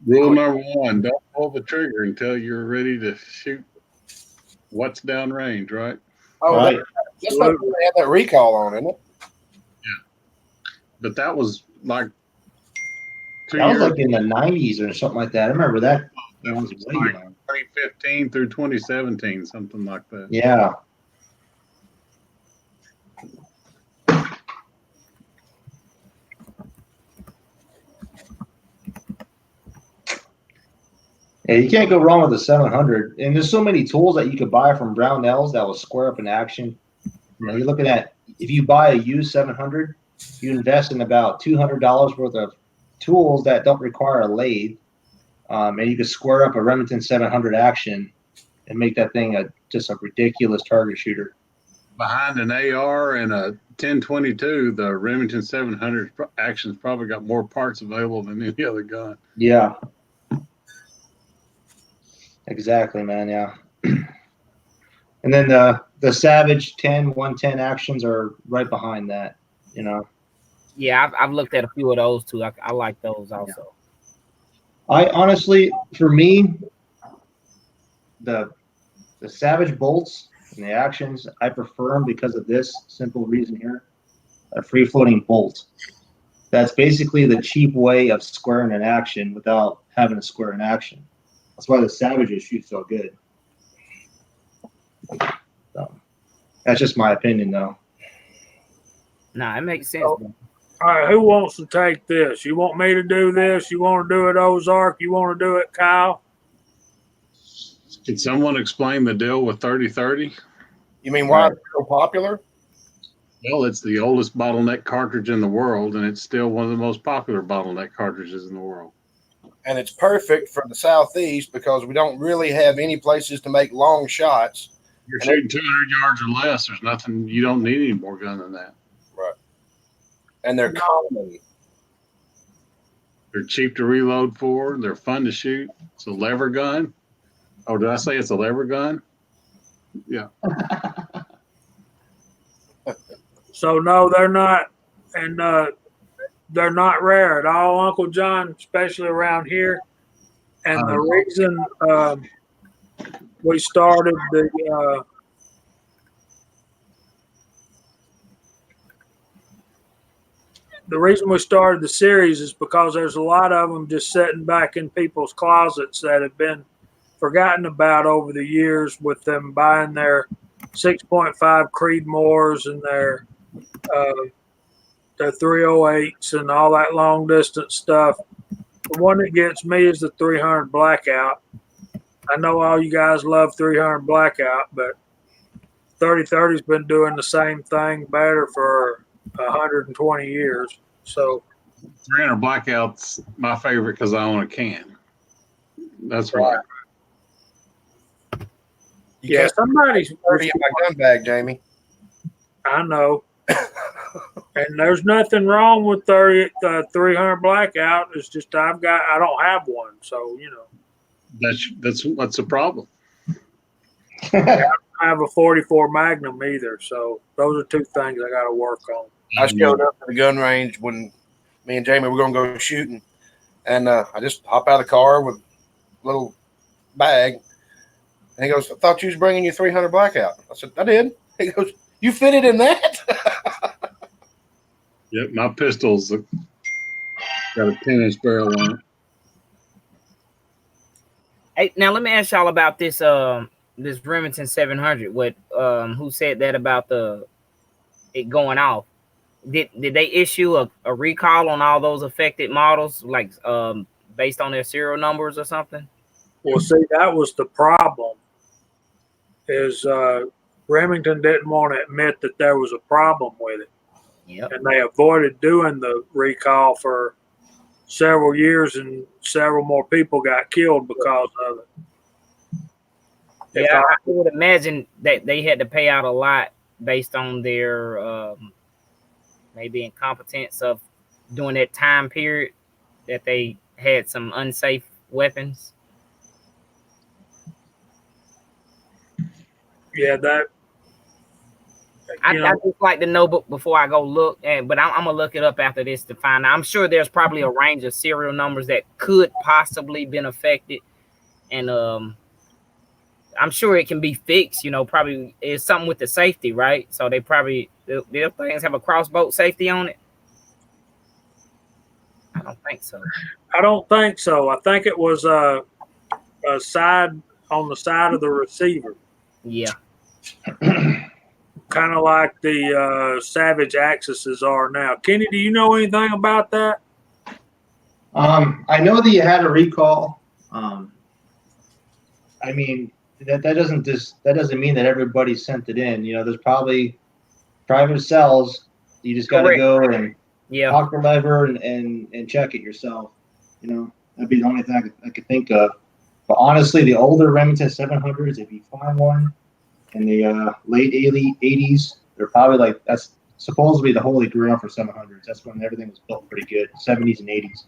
Rule number 1, don't pull the trigger until you're ready to shoot what's downrange, right? Oh, Right. that's what they had that recall on, isn't it? But that was like 2 That was years like in the 90s or something like that. I remember that. That was way like young. 2015 through 2017, something like that. Yeah. Yeah, you can't go wrong with the 700. And there's so many tools that you could buy from Brownells that will square up in action. You know, you're looking at, if you buy a used 700, you invest in about $200 worth of tools that don't require a lathe. And you can square up a Remington 700 action and make that thing just a ridiculous target shooter. Behind an AR and a 1022, the Remington 700 action's probably got more parts available than any other gun. Yeah. Exactly, man. Yeah. And then the Savage 110 actions are right behind that, you know. Yeah, I've looked at a few of those too. I like those also. I honestly, for me, the Savage bolts and the actions, I prefer them because of this simple reason here: a free floating bolt. That's basically the cheap way of squaring an action without having to square an action. That's why the Savages shoot so good. So, that's just my opinion, though. Nah, it makes sense. All right, who wants to take this? You want me to do this? You want to do it, Ozark? You want to do it, Kyle? Can someone explain the deal with 3030? You mean why it's so popular? Well, it's the oldest bottleneck cartridge in the world, and it's still one of the most popular bottleneck cartridges in the world. And it's perfect for the Southeast because we don't really have any places to make long shots. You're shooting 200 yards or less. There's nothing, you don't need any more gun than that. Right. And they're common. They're cheap to reload for. They're fun to shoot. It's a lever gun. Oh, did I say it's a lever gun? Yeah. So no, they're not, and they're not rare at all, Uncle John, especially around here. And the reason we started the reason we started the series is because there's a lot of them just sitting back in people's closets that have been forgotten about over the years, with them buying their 6.5 Creedmoors and their 308s and all that long distance stuff. The one that gets me is the 300 Blackout. I know all you guys love 300 Blackout, but 3030's been doing the same thing better for 120 years. So 300 Blackout's my favorite because I own a can. That's why. You yeah, somebody's 30 in my gun bag, Jamie. I know. And there's nothing wrong with 300 Blackout. It's just I don't have one, so you know. That's what's the problem. I have a 44 Magnum either, so those are two things I got to work on. I showed up at the gun range when me and Jamie were going to go shooting, and I just hop out of the car with a little bag, And he goes, I thought you was bringing your 300 blackout. I said, I did. He goes, you fitted in that? Yep, my pistol's got a 10-inch barrel on it. Hey, now let me ask y'all about this this Remington 700. What who said that about it going off? Did they issue a recall on all those affected models, like based on their serial numbers or something? Well, see, that was the problem. Is Remington didn't want to admit that there was a problem with it, Yep. and they avoided doing the recall for several years, and several more people got killed because of it. Yeah, I would imagine that they had to pay out a lot based on their maybe incompetence of during that time period that they had some unsafe weapons. Yeah, that. I just like to know before I go look, but I'm gonna look it up after this to find out. I'm sure there's probably a range of serial numbers that could possibly been affected, and I'm sure it can be fixed. You know, probably it's something with the safety, right? So they probably their things have a crossbolt safety on it. I don't think so. I don't think so. I think it was a side on the side of the receiver. Yeah. Kind of like the Savage Axis are now. Kenny, do you know anything about that? I know that you had a recall. I mean, that doesn't mean that everybody sent it in. You know, there's probably private cells. You just got to go and talk the lever and check it yourself. You know, that'd be the only thing I could think of. But honestly, the older Remington 700s, if you find one in the late 80s, they're probably like, that's supposed to be the holy grail for 700s. That's when everything was built pretty good, 70s and 80s.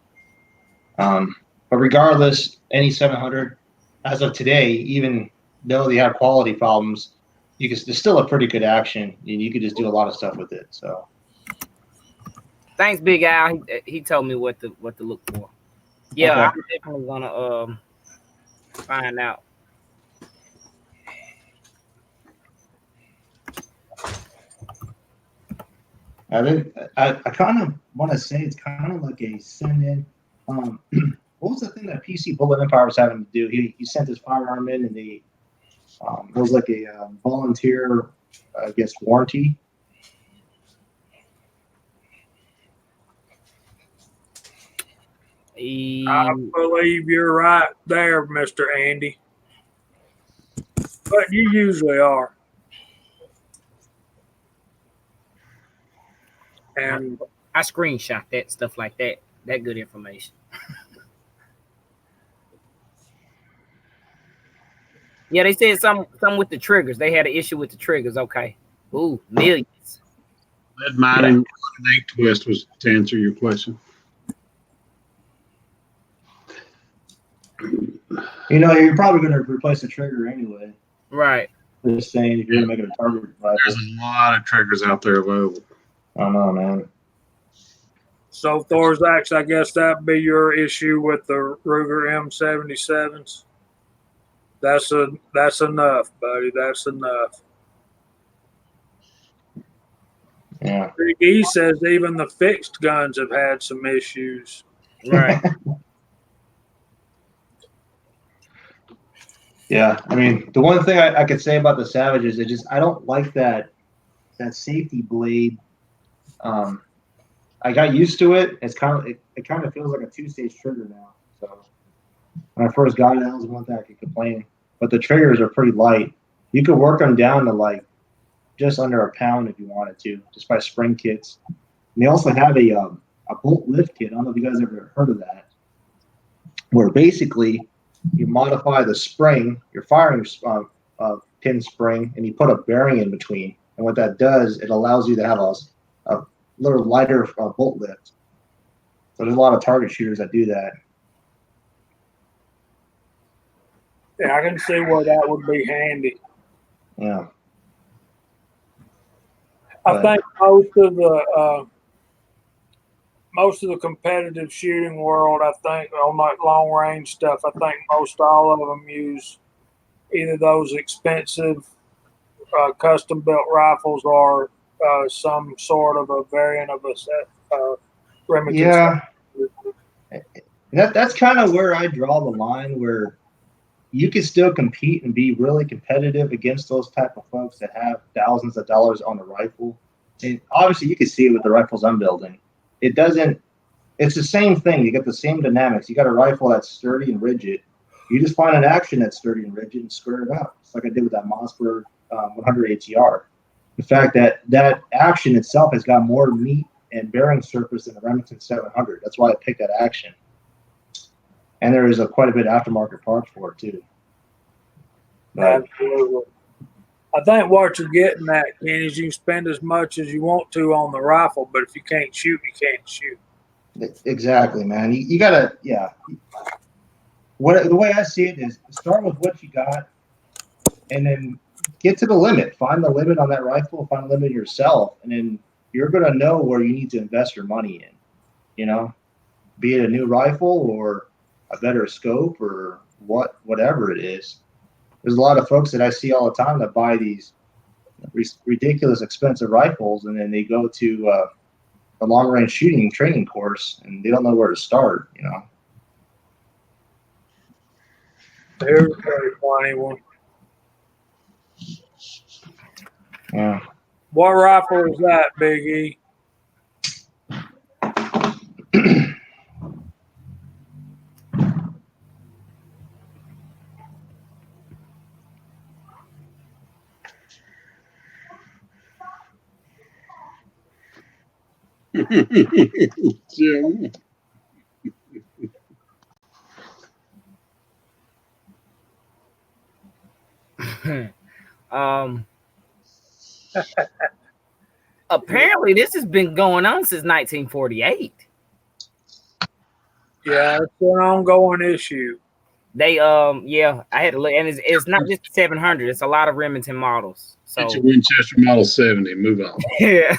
But regardless, any 700, as of today, even though they have quality problems, there's still a pretty good action, and you could just do a lot of stuff with it. So, thanks, Big Al. He told me what to look for. Yeah, okay. I'm definitely gonna find out. I kind of want to say it's kind of like a send in. What was the thing that PC Bullet Empire was having to do? He sent his firearm in, and it was like a volunteer, I guess, warranty. I believe you're right there, Mr. Andy. But you usually are. And I screenshot that stuff like that. That good information. Yeah, they said something with the triggers. They had an issue with the triggers. Okay. Ooh, millions. Lead mining ink twist was to answer your question. You know, you're probably going to replace the trigger anyway. Right. Just saying, if you're going to make it a target rifle. There's a lot of triggers out there available. I don't know, man. So, Thorzax, I guess that'd be your issue with the Ruger M77s. That's enough, buddy. That's enough. Yeah. Big E says even the fixed guns have had some issues. Right. Yeah, I mean, the one thing I could say about the Savages is I don't like that safety blade. I got used to it. It's it kind of feels like a 2-stage trigger now. So when I first got it, that was one thing I could complain. But the triggers are pretty light. You could work them down to like just under a pound if you wanted to, just by spring kits. And they also have a bolt lift kit. I don't know if you guys ever heard of that, where basically you modify the spring, your firing pin spring, and you put a bearing in between. And what that does, it allows you to have a little lighter bolt lift. So there's a lot of target shooters that do that. Yeah, I can see where that would be handy. Yeah. I think most of the competitive shooting world, I think on that long range stuff, I think most all of them use either those expensive custom built rifles or some sort of a variant of a Remington. Yeah, that's kind of where I draw the line, where you can still compete and be really competitive against those type of folks that have thousands of dollars on the rifle. And obviously, you can see it with the rifles I'm building. It doesn't. It's the same thing. You get the same dynamics. You got a rifle that's sturdy and rigid. You just find an action that's sturdy and rigid and square it up. It's like I did with that Mossberg 100 ATR. The fact that that action itself has got more meat and bearing surface than the Remington 700. That's why I picked that action. And there is quite a bit of aftermarket parts for it too. But, Absolutely. I think what you're getting at, Ken, is you can spend as much as you want to on the rifle, but if you can't shoot, you can't shoot. exactly, man. You gotta, yeah. The way I see it is start with what you got, and then get to the limit. Find the limit on that rifle. Find the limit yourself, and then you're gonna know where you need to invest your money in. You know, be it a new rifle or a better scope or whatever it is. There's a lot of folks that I see all the time that buy these ridiculous expensive rifles, and then they go to a long range shooting training course and they don't know where to start. You know. Here's a very funny one. Yeah. What rifle is that, Big E? Jim. Apparently this has been going on since 1948. Yeah, it's an ongoing issue. They yeah, I had to look, and it's not just 700. It's a lot of Remington models. So It's a Winchester Model 70. Move on. yeah.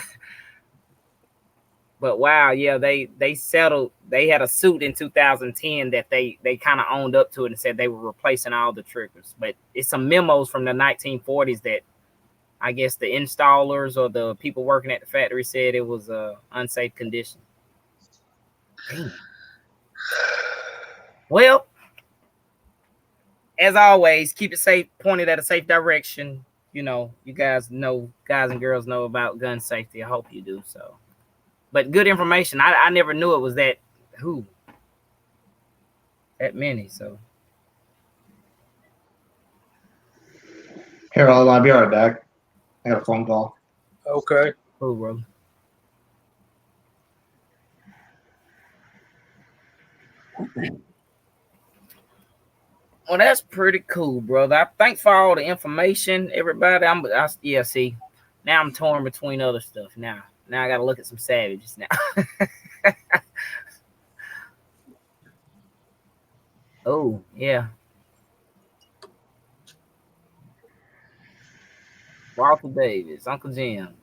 But wow, yeah, they settled. They had a suit in 2010 that they kind of owned up to it and said they were replacing all the triggers. But it's some memos from the 1940s that I guess the installers or the people working at the factory said it was a unsafe condition. Damn. Well, as always, keep it safe, pointed at a safe direction. You know, you guys and girls know about gun safety. I hope you do so. But good information. I never knew it was that many. So Harold, I'll be right back. I got a phone call. Okay. cool, bro. Well, that's pretty cool, brother. Thanks for all the information, everybody. Yeah, see, now I'm torn between other stuff. Now I got to look at some Savages now. Oh yeah, Walter Davis, Uncle Jim.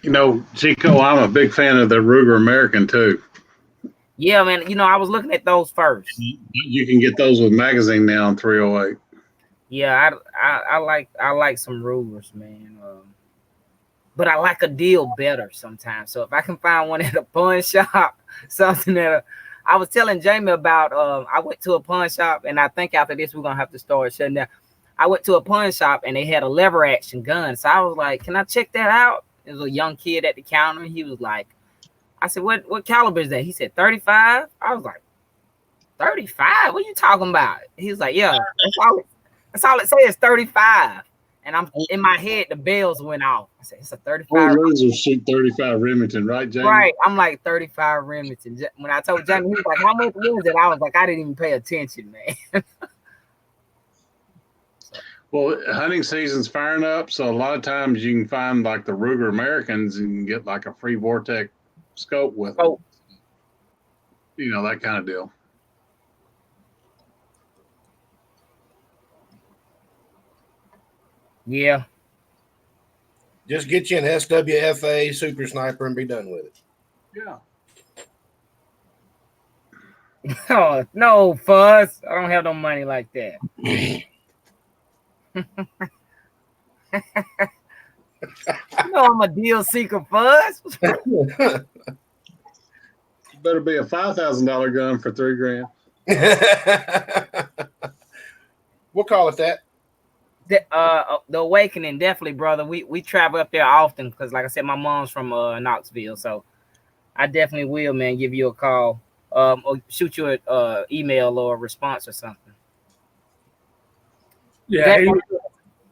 You know, Chico, I'm a big fan of the Ruger American too. Yeah, man. You know, I was looking at those first. You can get those with magazine now on 308. Yeah, I like some Rugers, man. But I like a deal better sometimes. So if I can find one at a pawn shop, something that I was telling Jamie about, I went to a pawn shop, and I think after this we're gonna have to start shutting down. I went to a pawn shop and they had a lever action gun, so I was like, "Can I check that out?" There was a young kid at the counter. He was like, "I said, what caliber is that?" He said, 35. I was like, 35? What are you talking about? He was like, "Yeah, that's all it says, 35." And I'm in my head, the bells went off. I said, "It's a 35." Razor shoot 35 Remington, right, Jamie? Right. I'm like 35 Remington. When I told Jamie, he was like, "How much was it?" I was like, I didn't even pay attention, man. Well, hunting season's firing up, so a lot of times you can find like the Ruger Americans and get like a free Vortex scope with them. Oh. You know, that kind of deal. Yeah. Just get you an SWFA Super Sniper and be done with it. Yeah. Oh no, Fuzz. I don't have no money like that. You know I'm a deal seeker, Fuzz. Better be a $5,000 gun for $3,000. We'll call it that. The Awakening, definitely, brother. We travel up there often because, like I said, my mom's from Knoxville, so I definitely will, man. Give you a call, or shoot you a email or a response or something. Yeah,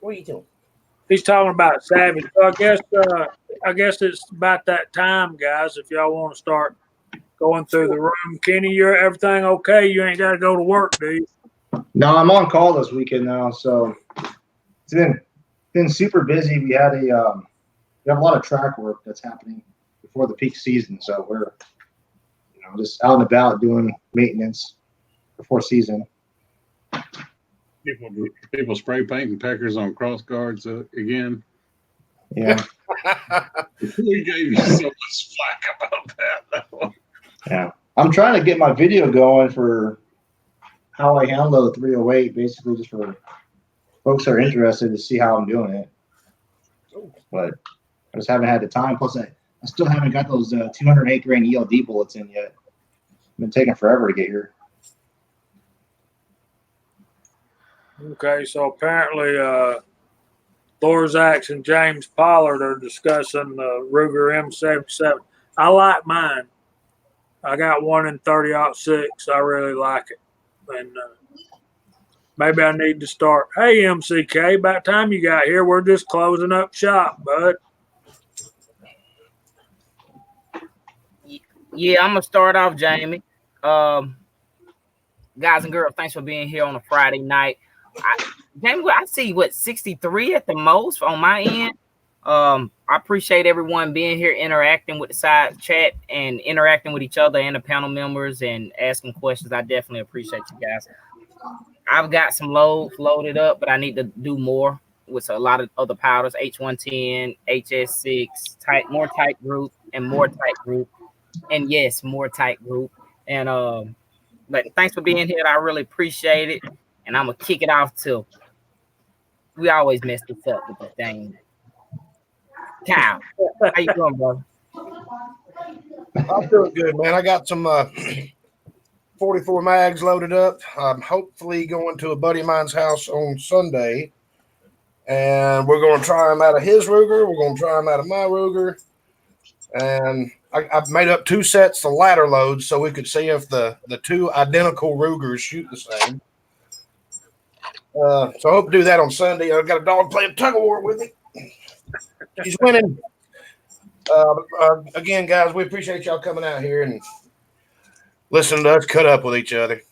What are you doing? he's talking about Savage. So I guess it's about that time, guys. If y'all want to start going through the room, Kenny, you're everything okay? You ain't got to go to work, do you? No, I'm on call this weekend now, so it's been super busy. We have a lot of track work that's happening before the peak season, so we're just out and about doing maintenance before season. People spray painting peckers on cross guards again. Yeah. We gave you so much flack about that. Yeah. I'm trying to get my video going for how I handle the 308, basically just for folks that are interested to see how I'm doing it. But I just haven't had the time. Plus, I still haven't got those 208 grain ELD bullets in yet. It's been taking forever to get here. Okay, so apparently Thorzaks and James Pollard are discussing the Ruger M77. I like mine. I got one in 30-06. I really like it. And maybe I need to start. Hey, MCK, about time you got here. We're just closing up shop, bud. Yeah, I'm gonna start off, Jamie. Guys and girls, thanks for being here on a Friday night. Jamie, I see 63 at the most on my end. I appreciate everyone being here, interacting with the side chat and interacting with each other and the panel members and asking questions. I definitely appreciate you guys. I've got some loads loaded up, but I need to do more with a lot of other powders, H110, HS6, more tight group, and more tight group. And yes, more tight group. And but thanks for being here. I really appreciate it. And I'm gonna kick it off till we always mess this up with the thing. Kyle, how you doing, brother? I'm doing good, man. I got some 44 mags loaded up. I'm hopefully going to a buddy of mine's house on Sunday, and we're going to try them out of his Ruger. We're going to try them out of my Ruger, and I've made up 2 sets of ladder loads so we could see if the 2 identical Rugers shoot the same. So I hope to do that on Sunday. I've got a dog playing tug of war with me. He's winning. Again, guys, we appreciate y'all coming out here and listening to us cut up with each other.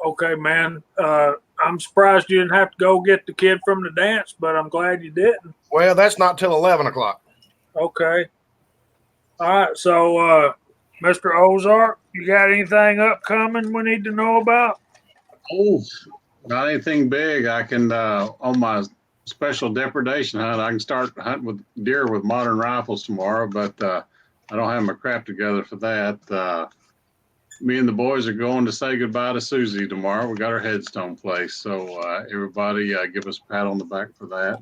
Okay, man. I'm surprised you didn't have to go get the kid from the dance, but I'm glad you didn't. Well, that's not till 11 o'clock. Okay. All right. So, Mr. Ozark, you got anything upcoming we need to know about? Oh, not anything big. I can, on my special depredation hunt, I can start hunting with deer with modern rifles tomorrow, but I don't have my crap together for that. Me and the boys are going to say goodbye to Susie tomorrow. We got our headstone place. So everybody give us a pat on the back for that.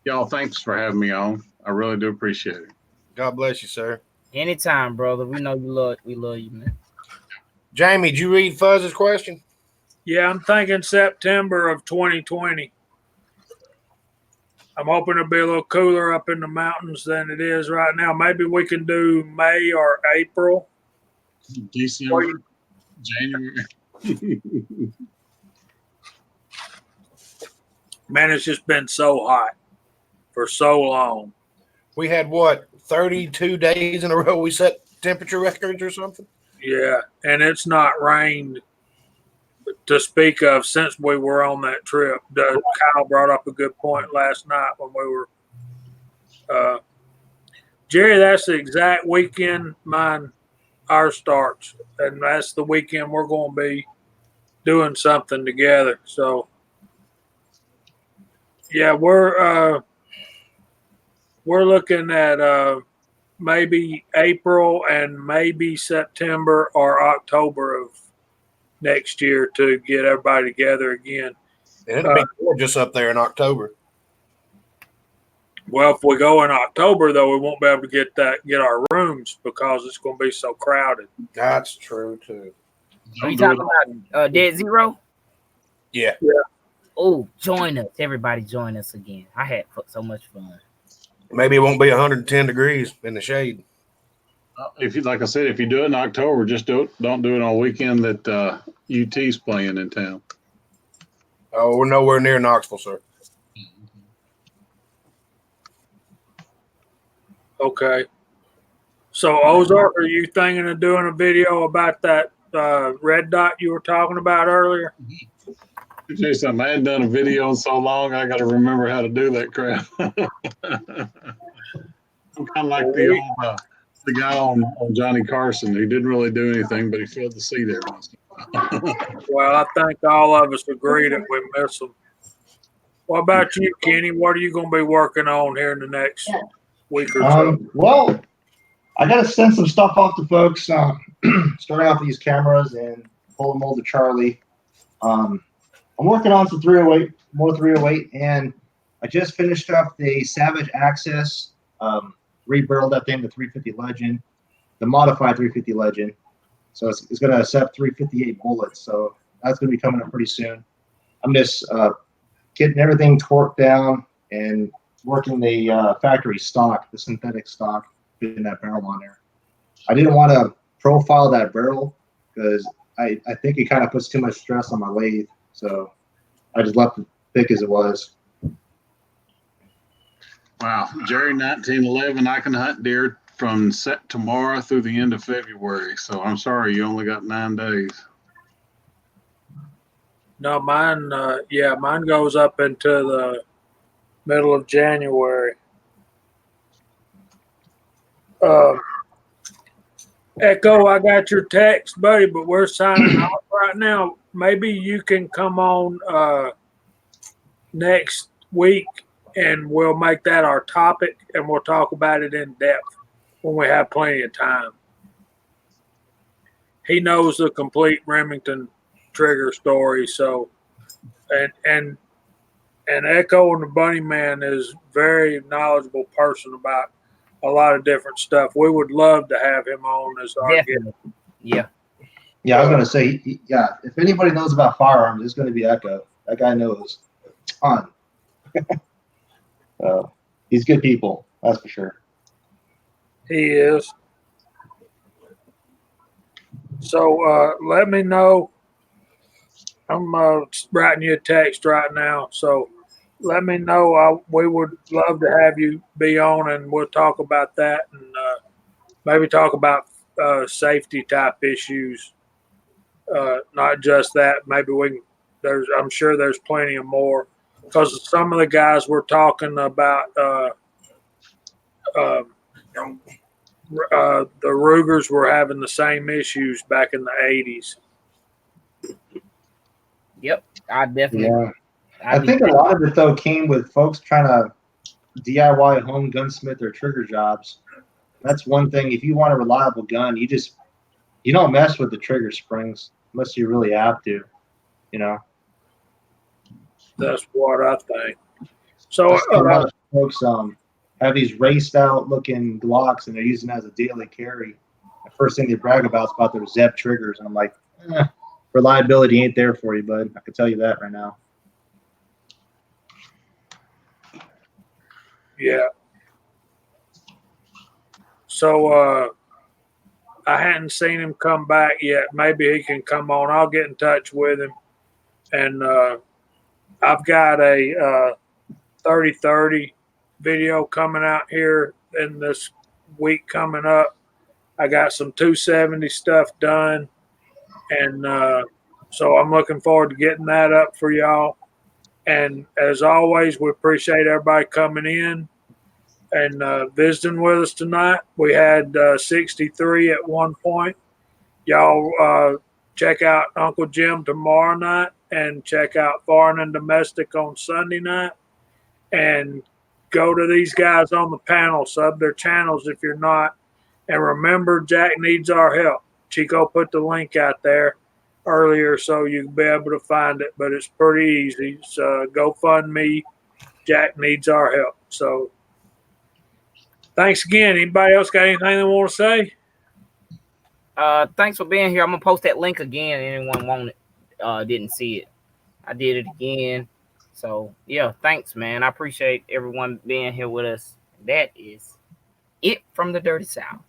Y'all, thanks for having me on. I really do appreciate it. God bless you, sir. Anytime, brother. We know we love you, man. Jamie, did you read Fuzz's question? Yeah, I'm thinking September of 2020. I'm hoping it'll be a little cooler up in the mountains than it is right now. Maybe we can do May or April. December, January. Man, it's just been so hot for so long. We had 32 days in a row we set temperature records or something? Yeah, and it's not rained to speak of since we were on that trip. Kyle brought up a good point last night when we were Jerry, that's the exact weekend ours starts, and that's the weekend we're going to be doing something together. So yeah, we're looking at maybe April and maybe September or October of next year to get everybody together again. And it'll be gorgeous up there in October. Well, if we go in October, though, we won't be able to get our rooms because it's going to be so crowded. That's true too. Are you talking about Dead Zero? Yeah. Oh, join us. Everybody join us again. I had so much fun. Maybe it won't be 110 degrees in the shade. If you, like I said, if you do it in October, just don't do it on a weekend that UT's playing in town. Oh, we're nowhere near Knoxville, sir. Okay. So, Ozark, are you thinking of doing a video about that red dot you were talking about earlier? Jason, I hadn't done a video in so long, I got to remember how to do that crap. I'm kind of like the guy on Johnny Carson who didn't really do anything, but he filled the seat every once in a while. Well, I think all of us agree that we miss them. What about you, Kenny? What are you going to be working on here in the next week or so? Well, I got to send some stuff off to folks, starting off these cameras and pull them all to Charlie. I'm working on some 308, more 308, and I just finished up the Savage Access, rebuild that thing to 350 Legend, the modified 350 Legend. So it's going to accept 358 bullets. So that's going to be coming up pretty soon. I'm just getting everything torqued down and working the factory stock, the synthetic stock, putting that barrel on there. I didn't want to profile that barrel because I think it kind of puts too much stress on my lathe. So I just left it thick as it was. Wow. Jerry, 1911, I can hunt deer from set tomorrow through the end of February. So I'm sorry, you only got 9 days. No, mine goes up into the middle of January. Echo, I got your text, buddy, but we're signing off right now. Maybe you can come on next week and we'll make that our topic and we'll talk about it in depth when we have plenty of time. He knows the complete Remington trigger story, so and Echo and the Bunny Man is very knowledgeable person about a lot of different stuff. We would love to have him on as our guest. Yeah. Yeah, I was going to say, if anybody knows about firearms, it's going to be Echo. That guy knows a ton. He's good people, that's for sure. He is. So let me know. I'm writing you a text right now. So let me know. We would love to have you be on, and we'll talk about that and maybe talk about safety type issues. Not just that. Maybe we can. I'm sure there's plenty of more because some of the guys we're talking about. The Rugers were having the same issues back in the 80s. Yep, I definitely. Yeah, I think a lot of it though came with folks trying to DIY home gunsmith or trigger jobs. That's one thing. If you want a reliable gun, you don't mess with the trigger springs unless you really have to. You know. That's what I think. So a lot of folks have these raced out looking Glocks and they're using it as a daily carry. The first thing they brag about is about their Zeb triggers. And I'm like, reliability ain't there for you, bud. I can tell you that right now. Yeah. So I hadn't seen him come back yet. Maybe he can come on. I'll get in touch with him. And I've got a 30-30 video coming out here in this week coming up. I got some 270 stuff done. And so I'm looking forward to getting that up for y'all. And as always, we appreciate everybody coming in and visiting with us tonight. We had 63 at one point. Y'all check out Uncle Jim tomorrow night and check out Foreign and Domestic on Sunday night. And go to these guys on the panel, sub their channels if you're not. And remember, Jack needs our help. Chico put the link out there earlier so you can be able to find it, but it's pretty easy. It's GoFundMe. Jack needs our help. So thanks again. Anybody else got anything they want to say? Thanks for being here. I'm gonna post that link again. Anyone want it? Didn't see it. I did it again. So yeah, thanks, man. I appreciate everyone being here with us. That is it from the Dirty South.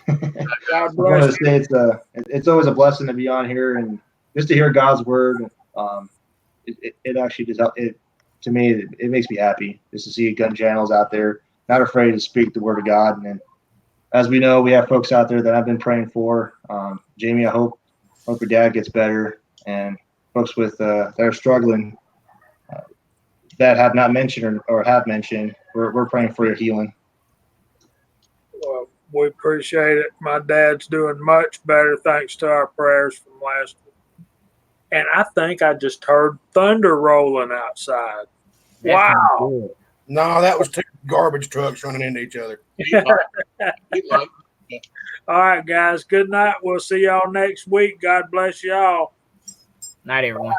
God I want bless to you. say it's always a blessing to be on here and just to hear God's word. It actually does help. To me, it makes me happy just to see gun channels out there not afraid to speak the word of God. And as we know, we have folks out there that I've been praying for. Jamie, I hope your dad gets better, and folks with that are struggling that have not mentioned or have mentioned, we're praying for your healing. Well, we appreciate it. My dad's doing much better thanks to our prayers from last week. And I think I just heard thunder rolling outside. That Wow. sounds good. No, that was two garbage trucks running into each other. All right, guys. Good night. We'll see y'all next week. God bless y'all. Night, everyone.